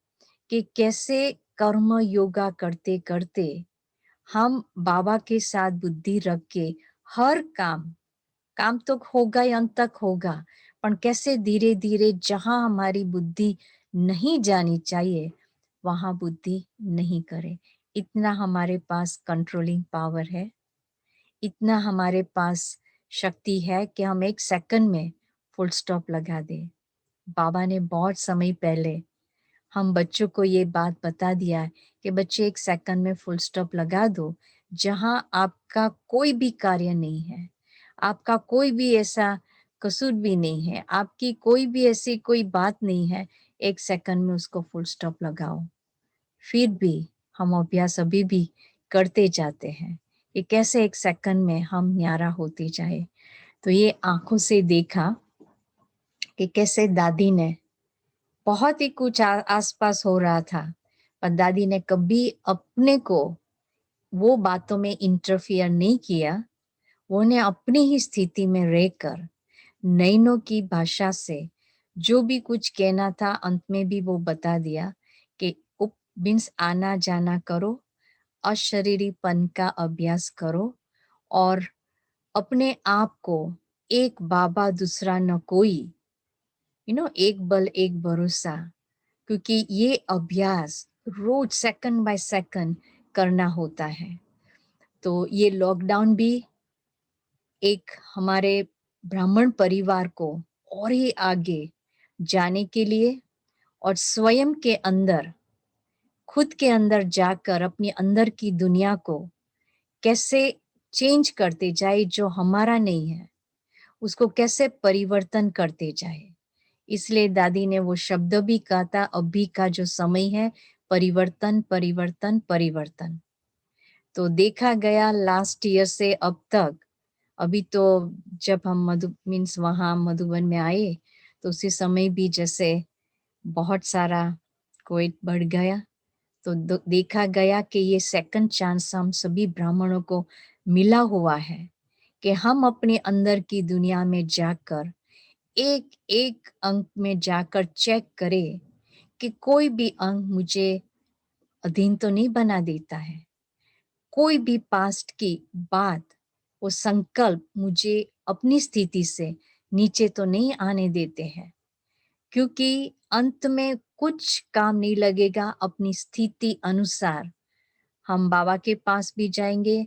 कि कैसे कर्म योगा करते करते हम बाबा के साथ बुद्धि रख के हर काम तो होगा ही, अंत तक होगा, पर कैसे धीरे धीरे जहां हमारी बुद्धि नहीं जानी चाहिए वहां बुद्धि नहीं करे। इतना हमारे पास कंट्रोलिंग पावर है, इतना हमारे पास शक्ति है कि हम 1 सेकंड में फुल स्टॉप लगा दे। बाबा ने बहुत समय पहले हम बच्चों को ये बात बता दिया है कि बच्चे 1 सेकंड में फुल स्टॉप लगा दो। जहां आपका कोई भी कार्य नहीं है, आपका कोई भी ऐसा कसूर भी नहीं है, आपकी कोई भी ऐसी कोई बात नहीं है, 1 सेकंड में उसको फुल स्टॉप लगाओ। फिर भी हम अभ्यास अभी भी करते जाते हैं कि कैसे 1 सेकंड में हम न्यारा होते जाए। तो ये आंखों से देखा कि कैसे दादी ने बहुत ही कुछ आसपास हो रहा था, पर दादी ने कभी अपने को वो बातों में इंटरफियर नहीं किया। वो ने अपनी ही स्थिति में रहकर नैनों की भाषा से जो भी कुछ कहना था अंत में भी वो बता दिया कि उप मीन्स आना जाना करो, अशरीरीपन का अभ्यास करो, और अपने आप को एक बाबा दूसरा न कोई, एक बल एक भरोसा, क्योंकि ये अभ्यास रोज सेकंड बाय सेकंड करना होता है। तो ये लॉकडाउन भी एक हमारे ब्राह्मण परिवार को और ही आगे जाने के लिए और स्वयं के अंदर, खुद के अंदर जाकर अपनी अंदर की दुनिया को कैसे चेंज करते जाए, जो हमारा नहीं है उसको कैसे परिवर्तन करते जाए। इसलिए दादी ने वो शब्द भी कहा था, अभी का जो समय है परिवर्तन परिवर्तन परिवर्तन। तो देखा गया लास्ट ईयर से अब तक, अभी तो जब हम मीन्स वहाँ मधुबन में आए तो उसी समय भी जैसे बहुत सारा कोविड बढ़ गया, तो देखा गया कि ये सेकंड चांस हम सभी ब्राह्मणों को मिला हुआ है कि हम अपने अंदर की दुनिया में जाकर एक एक अंक में जाकर चेक करें कि कोई भी अंक मुझे अधीन तो नहीं बना देता है, कोई भी पास्ट की बात, वो संकल्प मुझे अपनी स्थिति से नीचे तो नहीं आने देते हैं, क्योंकि अंत में कुछ काम नहीं लगेगा। अपनी स्थिति अनुसार हम बाबा के पास भी जाएंगे,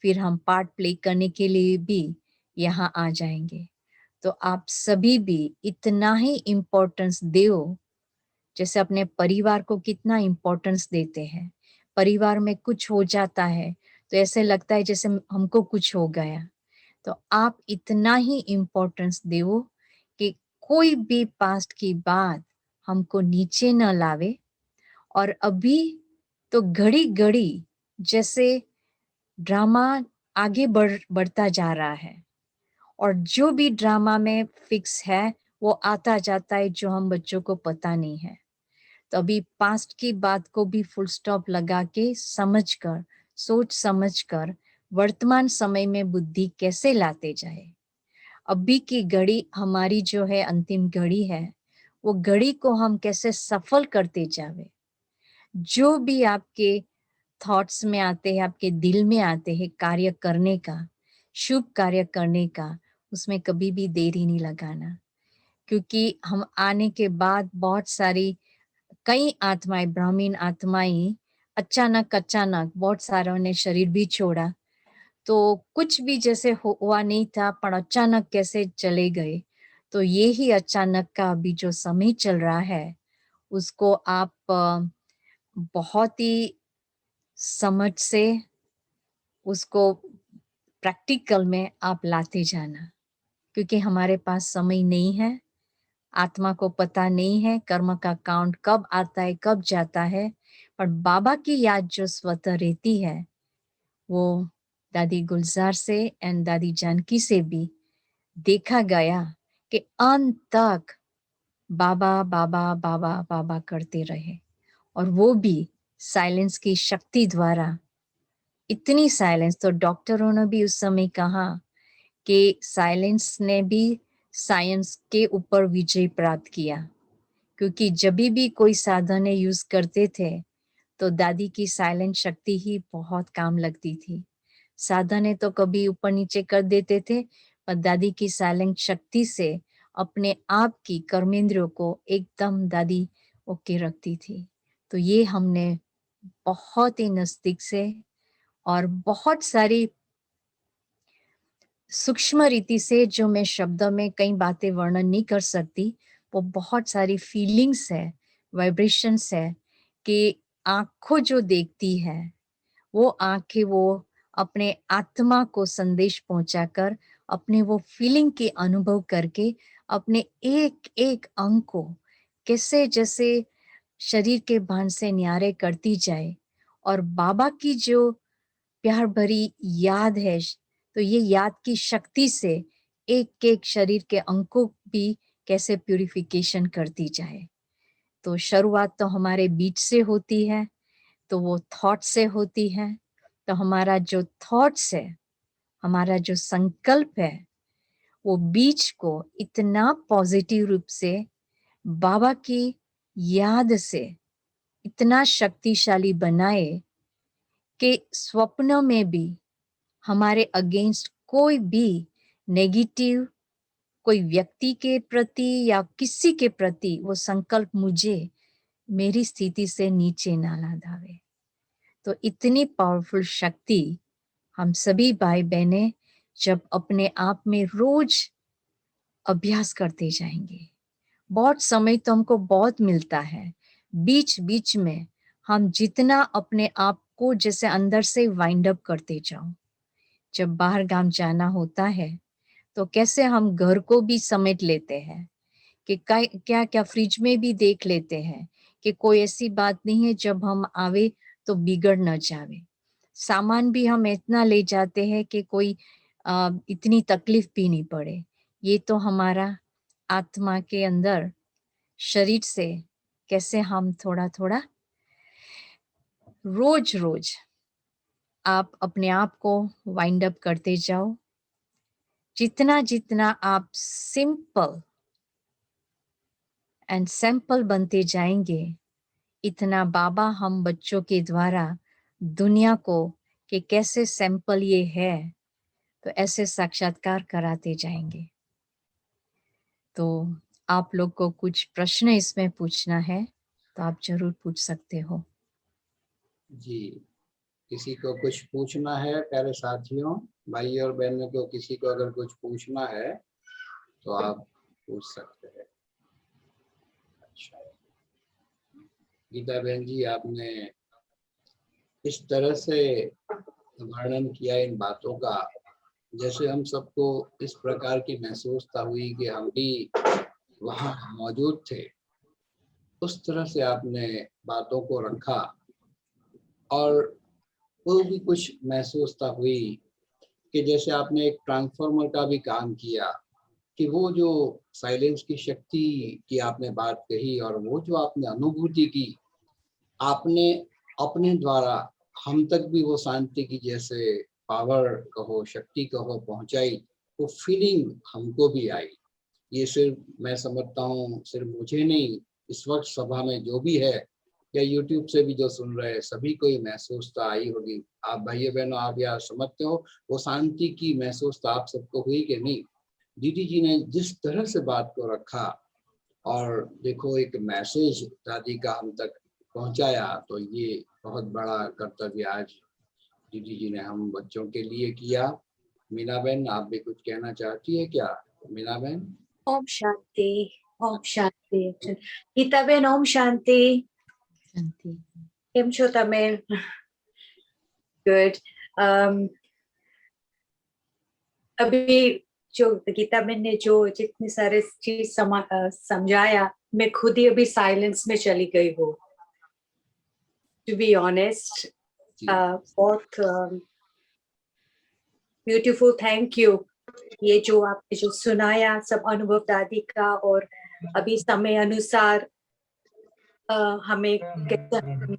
फिर हम पार्ट प्ले करने के लिए भी यहाँ आ जाएंगे। तो आप सभी भी इतना ही इम्पोर्टेंस दो जैसे अपने परिवार को कितना इम्पोर्टेंस देते हैं। परिवार में कुछ हो जाता है तो ऐसे लगता है जैसे हमको कुछ हो गया, तो आप इतना ही इम्पोर्टेंस दो कि कोई भी पास्ट की बात हमको नीचे न लावे। और अभी तो घड़ी घड़ी जैसे ड्रामा आगे बढ़ता जा रहा है, और जो भी ड्रामा में फिक्स है वो आता जाता है जो हम बच्चों को पता नहीं है। तो अभी पास्ट की बात को भी फुल स्टॉप लगा के समझकर, सोच समझकर वर्तमान समय में बुद्धि कैसे लाते जाए। अभी की घड़ी हमारी जो है अंतिम घड़ी है, वो घड़ी को हम कैसे सफल करते जावे। जो भी आपके थॉट्स में आते हैं, आपके दिल में आते हैं कार्य करने का, शुभ कार्य करने का, उसमें कभी भी देरी नहीं लगाना। क्योंकि हम आने के बाद बहुत सारी कई आत्माएं, ब्राह्मीण आत्माएं अचानक बहुत सारों ने शरीर भी छोड़ा, तो कुछ भी जैसे हुआ नहीं था पर अचानक कैसे चले गए। तो ये ही अचानक का अभी जो समय चल रहा है उसको आप बहुत ही समझ से उसको प्रैक्टिकल में आप लाते जाना, क्योंकि हमारे पास समय नहीं है। आत्मा को पता नहीं है कर्म का काउंट कब आता है कब जाता है, पर बाबा की याद जो स्वतः रहती है वो दादी गुलजार से एंड दादी जानकी से भी देखा गया कि अंत तक बाबा बाबा बाबा बाबा करते रहे, और वो भी साइलेंस की शक्ति द्वारा। इतनी साइलेंस, तो डॉक्टरों ने भी उस समय कहा कि साइलेंस ने भी साइंस के ऊपर विजय प्राप्त किया, क्योंकि जब भी कोई साधन यूज करते थे तो दादी की साइलेंट शक्ति ही बहुत काम लगती थी। साधने तो कभी ऊपर नीचे कर देते थे, पर दादी की साइलेंट शक्ति से अपने आप की कर्मेंद्रियों को एकदम दादी ओके रखती थी। तो ये हमने बहुत ही नजदीक से और बहुत सारी सूक्ष्म रीति से, जो मैं शब्द में कई बातें वर्णन नहीं कर सकती, वो बहुत सारी फीलिंग्स है, वाइब्रेशंस है कि आंखों जो देखती है वो आंखें वो अपने आत्मा को संदेश पहुंचाकर अपने वो फीलिंग के अनुभव करके अपने एक एक अंग को कैसे जैसे शरीर के भान से न्यारे करती जाए। और बाबा की जो प्यार भरी याद है, तो ये याद की शक्ति से एक एक शरीर के अंग को भी कैसे प्यूरिफिकेशन करती जाए। तो शुरुआत तो हमारे बीच से होती है, तो वो थॉट से होती है। तो हमारा जो थॉट्स है, हमारा जो संकल्प है, वो बीच को इतना पॉजिटिव रूप से बाबा की याद से इतना शक्तिशाली बनाए कि स्वप्न में भी हमारे अगेंस्ट कोई भी नेगेटिव, कोई व्यक्ति के प्रति या किसी के प्रति वो संकल्प मुझे मेरी स्थिति से नीचे ना ला धावे। तो इतनी पावरफुल शक्ति हम सभी भाई बहनें जब अपने आप में रोज अभ्यास करते जाएंगे। बहुत समय तो हमको बहुत मिलता है, बीच बीच में हम जितना अपने आप को जैसे अंदर से वाइंड अप करते जाओ। जब बाहर गांव जाना होता है तो कैसे हम घर को भी समेट लेते हैं कि क्या क्या फ्रिज में भी देख लेते हैं कि कोई ऐसी बात नहीं है जब हम आवे तो बिगड़ न जावे। सामान भी हम इतना ले जाते हैं कि कोई इतनी तकलीफ भी नहीं पड़े। ये तो हमारा आत्मा के अंदर शरीर से कैसे हम थोड़ा थोड़ा रोज रोज आप अपने आप को वाइंड अप करते जाओ। जितना जितना आप सिंपल एंड सैंपल बनते जाएंगे, इतना बाबा हम बच्चों के द्वारा दुनिया को कि कैसे सैंपल ये है तो ऐसे साक्षात्कार कराते जाएंगे। तो आप लोग को कुछ प्रश्न इसमें पूछना है तो आप जरूर पूछ सकते हो। जी, किसी को कुछ पूछना है प्यारे साथियों, भाई और बहनों को, किसी को अगर कुछ पूछना है तो आप पूछ सकते हैं। अच्छा, गीता बहन जी, आपने इस तरह से वर्णन किया इन बातों का, जैसे हम सबको इस प्रकार की महसूसता हुई कि हम भी वहाँ मौजूद थे। उस तरह से आपने बातों को रखा और वो भी कुछ महसूसता हुई कि जैसे आपने एक ट्रांसफार्मर का भी काम किया, कि वो जो साइलेंस की शक्ति की आपने बात कही और वो जो आपने अनुभूति की, आपने अपने द्वारा हम तक भी वो शांति की जैसे पावर कहो, शक्ति कहो, पहुंचाई, वो फीलिंग हमको भी आई। ये सिर्फ मैं समझता हूँ सिर्फ मुझे नहीं, इस वक्त सभा में जो भी है या यूट्यूब से भी जो सुन रहे हैं सभी को ये महसूसता आई होगी। आप भाइयों बहनों, आप यार समझते हो वो शांति की महसूसता आप सबको हुई कि नहीं? दीदी जी ने जिस तरह से बात को रखा और देखो एक मैसेज दादी का हम तक पहुंचाया, तो ये बहुत बड़ा कर्तव्य आज दीदी जी ने हम बच्चों के लिए किया। मीना बहन, आप भी कुछ कहना चाहती है क्या? मीना बहन। ओम शांति, ओम शांति। गीता बेन, ओम शांति। शांति। केम छो तमे? गुड। अभी जो गीता बेन ने जो जितनी सारे चीज समझाया, मैं खुद ही अभी साइलेंस में चली गई हूँ। टू बी ऑनेस्ट, बहुत ब्यूटीफुल, थैंक यू। ये जो आपने जो सुनाया सब अनुभव दादी का, और अभी समय अनुसार हमें कैसे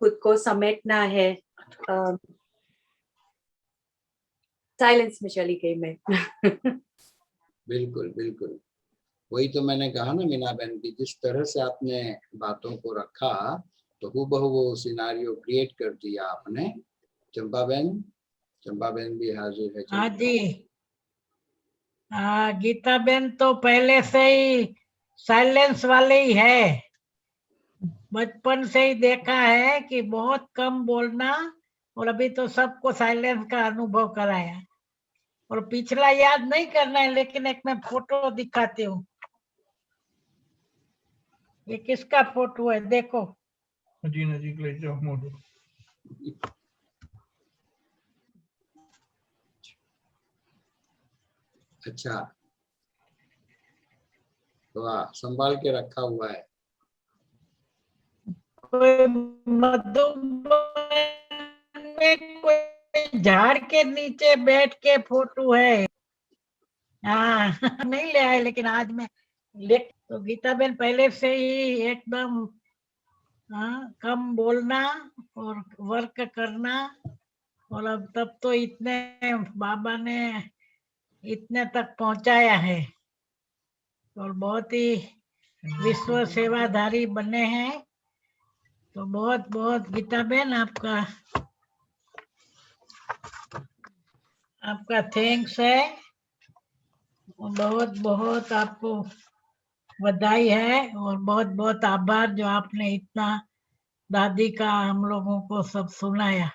खुद को समेटना है। साइलेंस में चली गई मैं। बिल्कुल बिल्कुल, वही तो मैंने कहा ना मीना बहन की, जिस तरह से आपने बातों को रखा तो हूबहू वो सिनारियो क्रिएट कर दिया आपने। चंपा बहन भी हाजिर है। हाँ जी, गीता बेन तो पहले से ही साइलेंस वाले ही है। बचपन से ही देखा है कि बहुत कम बोलना, और अभी तो सबको साइलेंस का अनुभव कराया। और पिछला याद नहीं करना है, लेकिन एक मैं फोटो दिखाती हूँ। ये किसका फोटो है देखो। नजीक ले जाओ मोटू। अच्छा, तो संभाल के रखा हुआ है। कोई मधुबन में कोई झाड़ के नीचे बैठ के फोटो है। हाँ नहीं ले आए, लेकिन आज मैं ले। तो गीता बेन पहले से ही एकदम कम बोलना और वर्क करना, और अब तब तो इतने बाबा ने इतने तक पहुंचाया है, और बहुत ही विश्व सेवाधारी बने हैं। तो बहुत बहुत गीता बेन आपका थैंक्स है, बहुत बहुत आपको बधाई है, और बहुत बहुत आभार जो आपने इतना दादी का हम लोगों को सब सुनाया।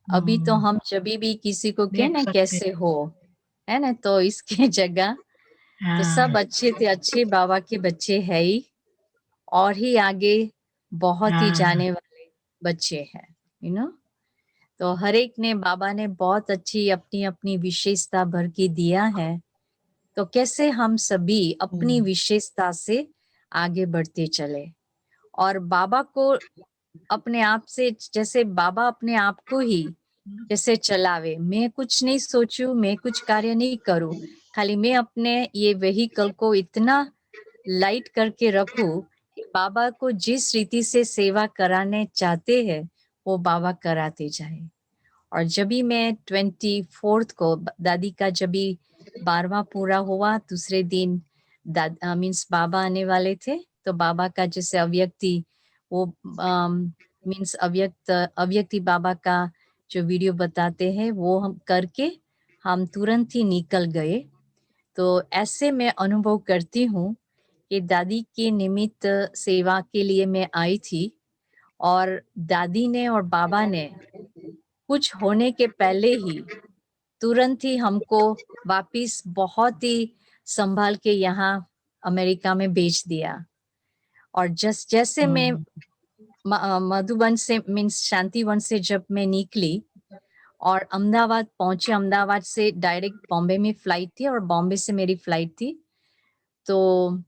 अभी तो हम जब भी किसी को कहे देख ना सकते कैसे हो, है ना, तो इसके जगह तो सब हाँ अच्छे थे, अच्छे बाबा के बच्चे है ही, और ही आगे बहुत ही हाँ जाने वाले बच्चे हैं, तो हर एक ने बाबा ने बहुत अच्छी अपनी अपनी विशेषता भर के दिया है। तो कैसे हम सभी अपनी विशेषता से आगे बढ़ते चले, और बाबा को अपने आप से, जैसे बाबा अपने आप को ही जैसे चलावे, मैं कुछ नहीं सोचूं, मैं कुछ कार्य नहीं करूं, खाली मैं अपने ये व्हीकल को इतना लाइट करके रखूं कि बाबा को जिस रीति से सेवा कराने चाहते हैं वो बाबा कराते जाए। और जब भी मैं 24 को दादी का जब भी 12वां पूरा हुआ, दूसरे दिन मीन्स बाबा आने वाले थे, तो बाबा का जैसे अव्यक्ति वो मीन्स अव्यक्ति बाबा का जो वीडियो बताते हैं वो हम करके हम तुरंत ही निकल गए। तो ऐसे मैं अनुभव करती हूँ कि दादी के निमित्त सेवा के लिए मैं आई थी, और दादी ने और बाबा ने कुछ होने के पहले ही तुरंत ही हमको वापिस बहुत ही संभाल के यहाँ अमेरिका में भेज दिया। और जैसे मैं मधुबन से मीन्स शांतिवन से जब मैं निकली और अहमदाबाद पहुंचे, अहमदाबाद से डायरेक्ट बॉम्बे में फ्लाइट थी और बॉम्बे से मेरी फ्लाइट थी। तो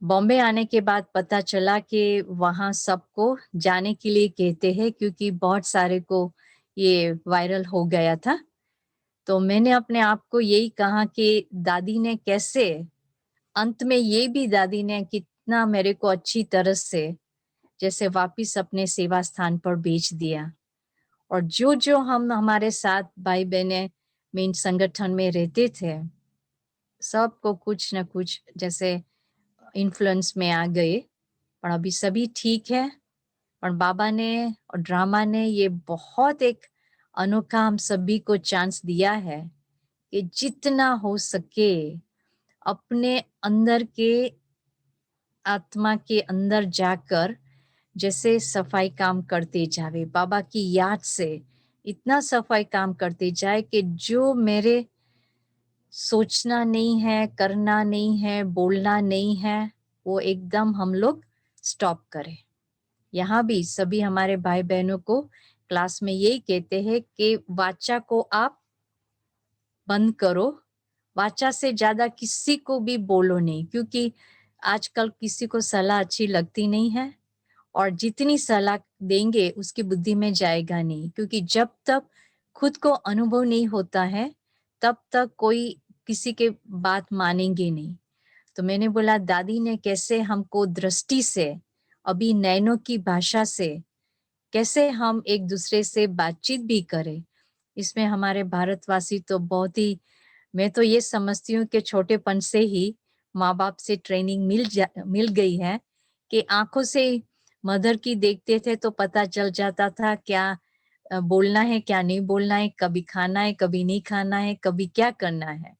बॉम्बे आने के बाद पता चला कि वहाँ सबको जाने के लिए कहते हैं क्योंकि बहुत सारे को ये वायरल हो गया था। तो मैंने अपने आप को यही कहा कि दादी ने कैसे अंत में ये भी दादी ने कितना मेरे को अच्छी तरह से जैसे वापिस अपने सेवा स्थान पर भेज दिया। और जो जो हम हमारे साथ भाई बहने मेन संगठन में रहते थे सबको कुछ न कुछ जैसे इन्फ्लुएंस में आ गए, पर अभी सभी ठीक है। और बाबा ने और ड्रामा ने ये बहुत एक अनोखा हम सभी को चांस दिया है कि जितना हो सके अपने अंदर के आत्मा के अंदर जाकर जैसे सफाई काम करते जावे, बाबा की याद से इतना सफाई काम करते जाए कि जो मेरे सोचना नहीं है, करना नहीं है, बोलना नहीं है, वो एकदम हम लोग स्टॉप करें। यहाँ भी सभी हमारे भाई बहनों को क्लास में यही कहते हैं कि वाचा को आप बंद करो, वाचा से ज्यादा किसी को भी बोलो नहीं, क्योंकि आजकल किसी को सलाह अच्छी लगती नहीं है, और जितनी सलाह देंगे उसकी बुद्धि में जाएगा नहीं, क्योंकि जब तक खुद को अनुभव नहीं होता है तब तक कोई किसी के बात मानेंगे नहीं। तो मैंने बोला दादी ने कैसे हमको दृष्टि से, अभी नैनों की भाषा से कैसे हम एक दूसरे से बातचीत भी करें, इसमें हमारे भारतवासी तो बहुत ही, मैं तो ये समझती हूँ कि छोटेपन से ही माँ बाप से ट्रेनिंग मिल गई है कि आंखों से मदर की देखते थे तो पता चल जाता था क्या बोलना है क्या नहीं बोलना है, कभी खाना है कभी नहीं खाना है, कभी क्या करना है।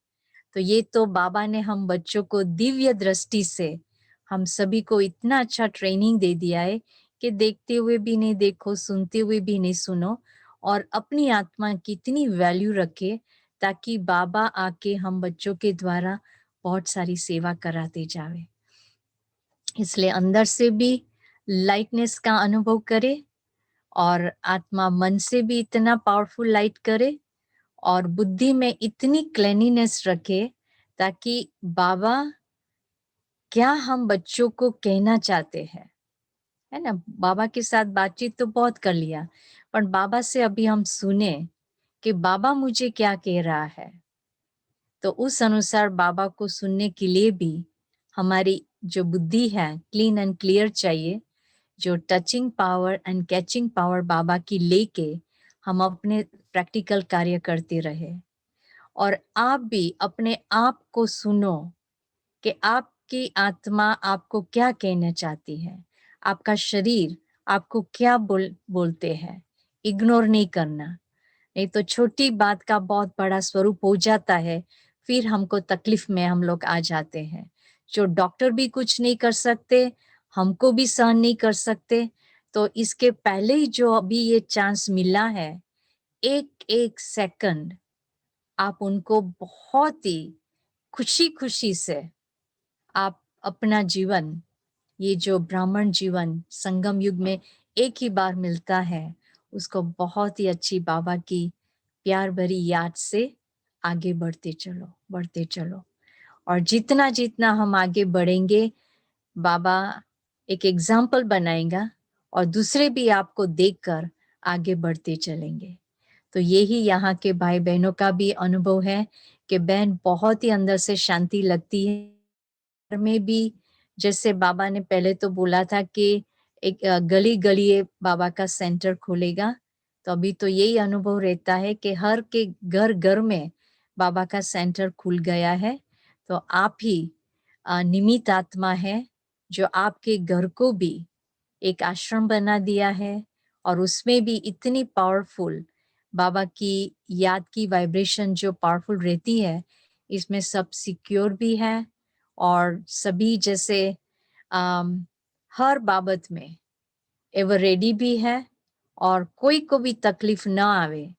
तो ये तो बाबा ने हम बच्चों को दिव्य दृष्टि से हम सभी को इतना अच्छा ट्रेनिंग दे दिया है कि देखते हुए भी नहीं देखो, सुनते हुए भी नहीं सुनो, और अपनी आत्मा की इतनी वैल्यू रखे ताकि बाबा आके हम बच्चों के द्वारा बहुत सारी सेवा कराते जावे। इसलिए अंदर से भी लाइटनेस का अनुभव करे और आत्मा मन से भी इतना पावरफुल लाइट करे और बुद्धि में इतनी क्लीनिनेस रखे ताकि बाबा क्या हम बच्चों को कहना चाहते हैं, है ना। बाबा के साथ बातचीत तो बहुत कर लिया, पर बाबा से अभी हम सुने कि बाबा मुझे क्या कह रहा है, तो उस अनुसार बाबा को सुनने के लिए भी हमारी जो बुद्धि है क्लीन एंड क्लियर चाहिए, जो touching power and catching power बाबा की लेके हम अपने प्रैक्टिकल कार्य करते रहे। और आप भी अपने आप को सुनो कि आपकी आत्मा आपको क्या कहना चाहती है, आपका शरीर आपको क्या बोलते हैं। इग्नोर नहीं करना, नहीं तो छोटी बात का बहुत बड़ा स्वरूप हो जाता है, फिर हमको तकलीफ में हम लोग आ जाते हैं। जो डॉक्टर भी कुछ नहीं कर सकते, हमको भी सहन नहीं कर सकते, तो इसके पहले ही जो अभी ये चांस मिला है एक एक सेकंड आप उनको बहुत ही खुशी खुशी से आप अपना जीवन, ये जो ब्राह्मण जीवन संगम युग में एक ही बार मिलता है, उसको बहुत ही अच्छी बाबा की प्यार भरी याद से आगे बढ़ते चलो। और जितना जितना हम आगे बढ़ेंगे, बाबा एक एग्जाम्पल बनाएगा और दूसरे भी आपको देखकर आगे बढ़ते चलेंगे। तो यही यहाँ के भाई बहनों का भी अनुभव है कि बहन बहुत ही अंदर से शांति लगती है। में भी जैसे बाबा ने पहले तो बोला था कि एक गली गली बाबा का सेंटर खुलेगा, तो अभी तो यही अनुभव रहता है कि हर के घर घर में बाबा का सेंटर खुल गया है। तो आप ही निमित्त आत्मा है जो आपके घर को भी एक आश्रम बना दिया है, और उसमें भी इतनी पावरफुल बाबा की याद की वाइब्रेशन जो पावरफुल रहती है, इसमें सब सिक्योर भी है और सभी जैसे हर बाबत में एवर रेडी भी है, और कोई को भी तकलीफ ना आवे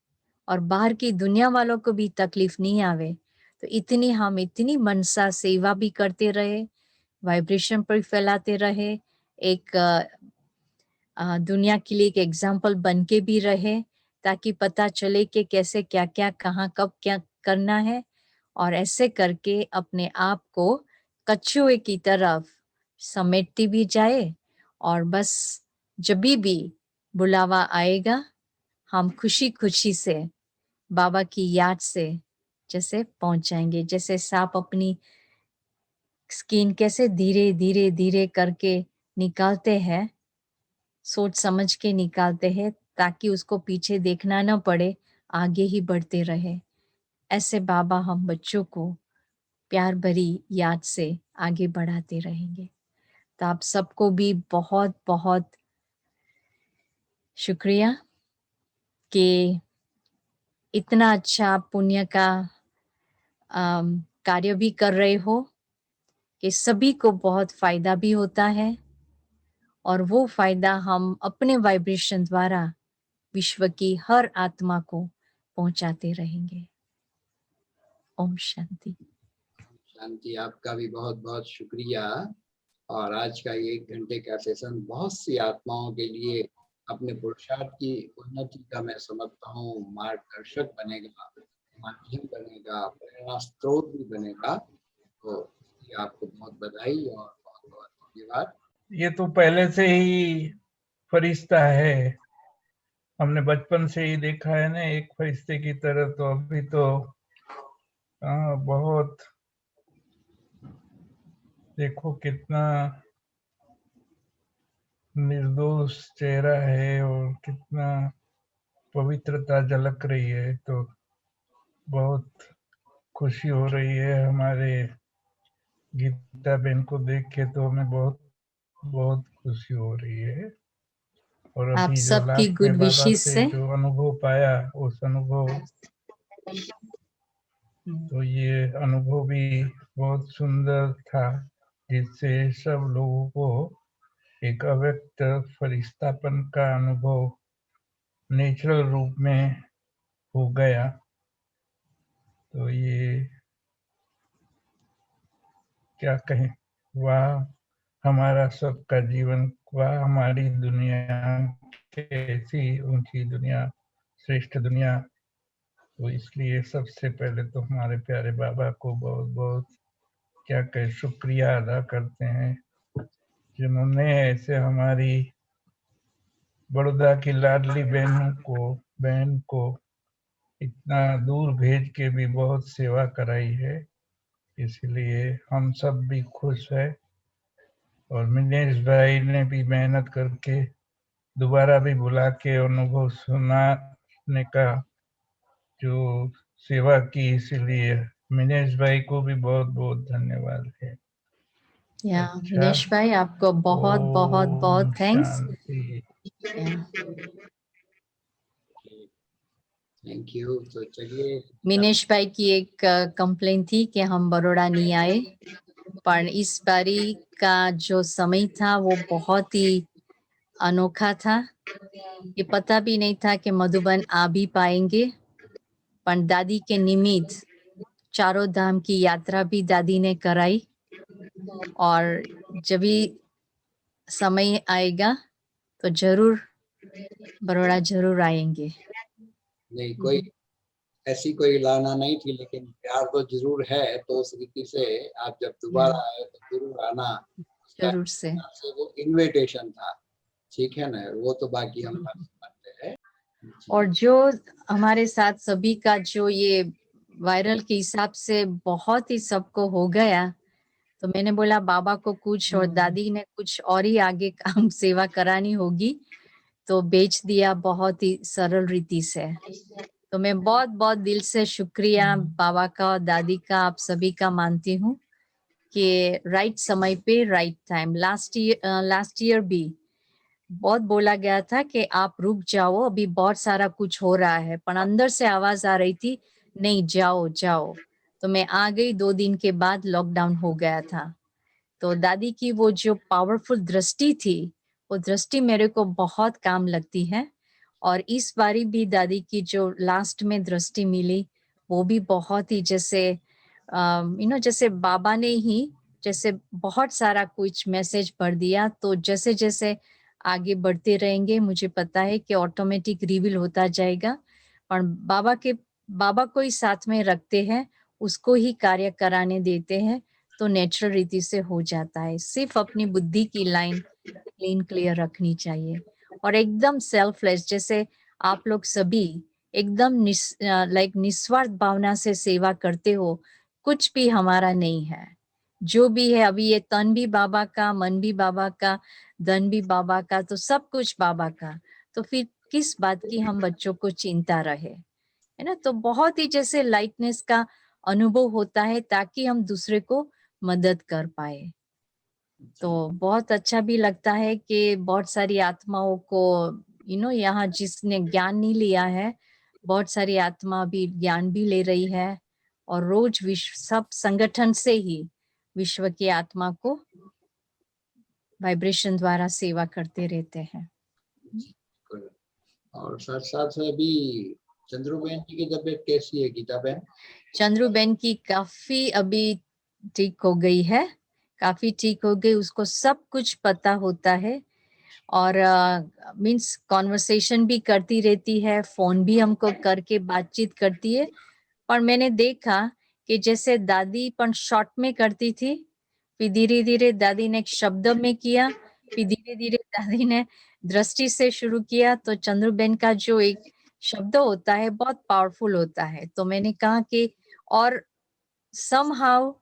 और बाहर की दुनिया वालों को भी तकलीफ नहीं आवे। तो हम इतनी मनसा सेवा भी करते रहे, वाइब्रेशन पर फैलाते रहे, एक दुनिया के लिए एक एग्जाम्पल बन के भी रहे, ताकि पता चले कि कैसे क्या क्या कहाँ कब क्या करना है, और ऐसे करके अपने आप को कछुए की तरफ समेटती भी जाए, और बस जब भी बुलावा आएगा हम खुशी खुशी से बाबा की याद से जैसे पहुंच जाएंगे। जैसे सांप अपनी स्किन कैसे धीरे धीरे धीरे करके निकालते हैं, सोच समझ के निकालते हैं ताकि उसको पीछे देखना न पड़े, आगे ही बढ़ते रहे, ऐसे बाबा हम बच्चों को प्यार भरी याद से आगे बढ़ाते रहेंगे। तो आप सबको भी बहुत बहुत शुक्रिया कि इतना अच्छा पुण्य का कार्य भी कर रहे हो, कि सभी को बहुत फायदा भी होता है, और वो फायदा हम अपने वाइब्रेशन द्वारा विश्व की हर आत्मा को पहुंचाते रहेंगे। ओम शांति। शांति। आपका भी बहुत बहुत शुक्रिया। और आज का ये 1 घंटे का सेशन बहुत सी आत्माओं के लिए अपने पुरुषार्थ की उन्नति का मैं समझता हूँ मार्गदर्शक बनेगा, माध्यम बनेगा, प्रेरणा स्रोत भी बनेगा। तो आपको बहुत बधाई और बहुत बहुत धन्यवाद। ये तो पहले से ही फरिश्ता है, हमने बचपन से ही देखा है ना एक फरिश्ते की तरह। तो अभी तो बहुत देखो कितना निर्दोष चेहरा है और कितना पवित्रता झलक रही है। तो बहुत खुशी हो रही है हमारे गीता बहन को देख के, तो हमें बहुत बहुत खुशी हो रही है। और आप अभी जो सबकी लास्ट गुड में बाबा विशेष से से जो अनुभव पाया, उस अनुभव तो ये अनुभव भी बहुत सुंदर था, जिससे सब लोगों को एक अव्यक्त फरिश्तापन का अनुभव नेचुरल रूप में हो गया। तो ये क्या कहें, वाह हमारा सबका जीवन, वाह हमारी दुनिया, कैसी ऊंची दुनिया, श्रेष्ठ दुनिया। तो इसलिए सबसे पहले तो हमारे प्यारे बाबा को बहुत बहुत क्या कहें शुक्रिया अदा करते हैं, जिन्होंने ऐसे हमारी बड़ौदा की लाडली बहन को इतना दूर भेज के भी बहुत सेवा कराई है। इसलिए हम सब भी खुश है। और मिनेश भाई ने भी मेहनत करके दोबारा भी बुला के अनुभव सुनाने का जो सेवा की, इसीलिए मिनेश भाई को भी बहुत बहुत धन्यवाद है। या अच्छा, विनेश भाई आपको बहुत बहुत बहुत ओम थैंक्स। शांति। Thank you. तो चलिए, मिनेश भाई की एक कंप्लेन थी कि हम बड़ौदा नहीं आए, पर इस बारी का जो समय था वो बहुत ही अनोखा था। ये पता भी नहीं था कि मधुबन आ भी पाएंगे, पर दादी के निमित्त चारों धाम की यात्रा भी दादी ने कराई। और जब भी समय आएगा तो जरूर बड़ौदा जरूर आएंगे। नहीं, कोई ऐसी कोई लाना नहीं थी, लेकिन प्यार तो जरूर है। तो उस रीति से आप जब दोबारा आए तो जरूर आना। उसका जरूर से। से वो इनविटेशन था, ठीक है ना, वो तो बाकी हम बात करते हैं। और जो हमारे साथ सभी का जो ये वायरल के हिसाब से बहुत ही सबको हो गया, तो मैंने बोला बाबा को कुछ और दादी ने कुछ और ही आगे काम सेवा करानी होगी, तो बेच दिया बहुत ही सरल रीति से। तो मैं बहुत बहुत दिल से शुक्रिया बाबा का और दादी का, आप सभी का मानती हूँ कि राइट समय पे राइट टाइम। लास्ट ईयर भी बहुत बोला गया था कि आप रुक जाओ, अभी बहुत सारा कुछ हो रहा है, पर अंदर से आवाज आ रही थी नहीं जाओ जाओ। तो मैं आ गई, 2 दिन के बाद लॉकडाउन हो गया था। तो दादी की वो जो पावरफुल दृष्टि थी, वो दृष्टि मेरे को बहुत काम लगती है। और इस बारी भी दादी की जो लास्ट में दृष्टि मिली, वो भी बहुत ही जैसे जैसे बाबा ने ही जैसे बहुत सारा कुछ मैसेज पढ़ दिया। तो जैसे जैसे आगे बढ़ते रहेंगे, मुझे पता है कि ऑटोमेटिक रिवील होता जाएगा। और बाबा को ही साथ में रखते हैं, उसको ही कार्य कराने देते हैं, तो नेचुरल रीति से हो जाता है। सिर्फ अपनी बुद्धि की लाइन क्लीन क्लियर रखनी चाहिए और एकदम सेल्फलेस, जैसे आप लोग सभी एकदम निस्वार्थ भावना से सेवा करते हो। कुछ भी हमारा नहीं है, जो भी है अभी ये तन भी बाबा का, मन भी बाबा का, धन भी बाबा का, तो सब कुछ बाबा का। तो फिर किस बात की हम बच्चों को चिंता रहे, है ना। तो बहुत ही जैसे लाइटनेस का अनुभव होता है, ताकि हम दूसरे को मदद कर पाए। तो बहुत अच्छा भी लगता है कि बहुत सारी आत्माओं को यहाँ जिसने ज्ञान नहीं लिया है, बहुत सारी आत्मा भी ज्ञान भी ले रही है। और रोज विश्व सब संगठन से ही विश्व की आत्मा को वाइब्रेशन द्वारा सेवा करते रहते हैं। और साथ साथ अभी चंद्रुबेन जी की तबीयत कैसी है, गीता बहन? चंद्रुबेन की काफी अभी ठीक हो गई है, काफी ठीक हो गई। उसको सब कुछ पता होता है और मीन्स कॉन्वर्सेशन भी करती रहती है, फोन भी हमको करके बातचीत करती है। पर मैंने देखा कि जैसे दादी पण शॉर्ट में करती थी, फिर धीरे धीरे दादी ने एक शब्द में किया, फिर धीरे धीरे दादी ने दृष्टि से शुरू किया। तो चंद्रुबेन का जो एक शब्द होता है बहुत पावरफुल होता है। तो मैंने कहा कि और समहाउ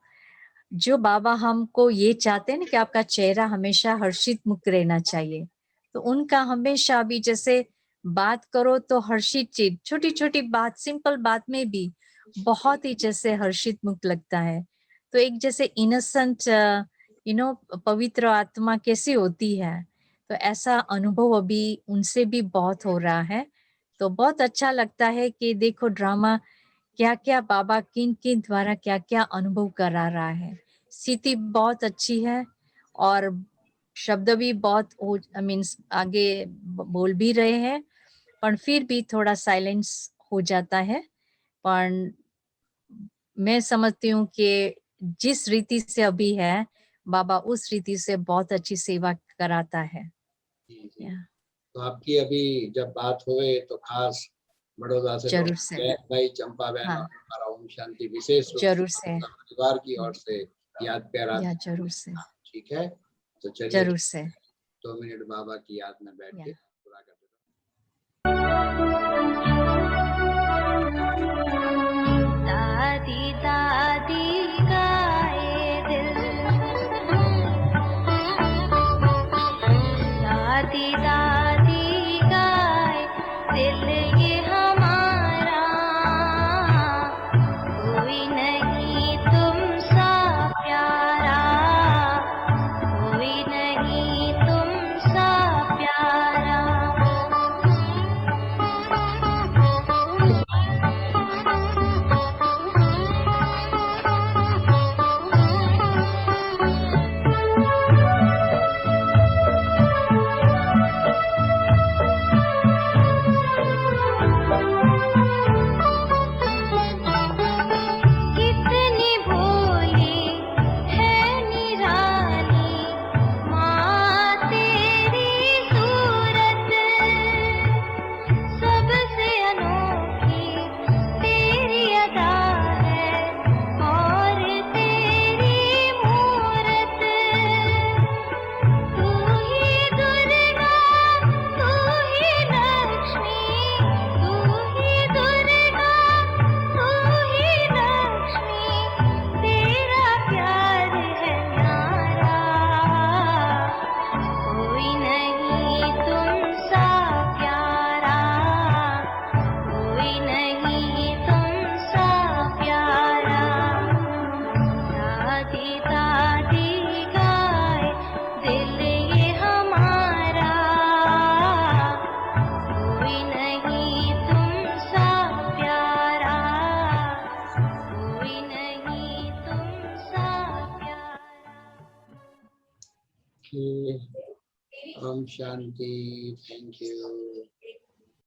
जो बाबा हमको ये चाहते हैं ना कि आपका चेहरा हमेशा हर्षित मुक्त रहना चाहिए, तो उनका हमेशा भी जैसे बात करो तो हर्षित चीज, छोटी छोटी बात, सिंपल बात में भी बहुत ही जैसे हर्षित मुक्त लगता है। तो एक जैसे इनोसेंट पवित्र आत्मा कैसी होती है, तो ऐसा अनुभव अभी उनसे भी बहुत हो रहा है। तो बहुत अच्छा लगता है कि देखो ड्रामा क्या क्या बाबा किन किन द्वारा क्या क्या अनुभव करा रहा है। स्थिति बहुत अच्छी है और शब्द भी बहुत मीन्स आगे बोल भी रहे हैं, पर फिर भी थोड़ा साइलेंस हो जाता है। पर मैं समझती हूँ कि जिस रीति से अभी है, बाबा उस रीति से बहुत अच्छी सेवा कराता है। तो आपकी अभी जब बात हुए तो खास बड़ौदा से जरूर से। भाई चंपा बहन और हमारा ओम शांति विशेष रूप जरूर से से। परिवार की ओर से याद प्यारा। जरूर से। ठीक है, तो चलिए जरूर से 2 मिनट बाबा की याद में बैठ के पूरा कर देते हैं। दादी दादी गाए दिल, दादी दादी गाए दिल ये हमारा, कोई नहीं तुम सा प्यारा, कोई नहीं तुम सा प्यारा। Okay. Om Shanti. Thank you.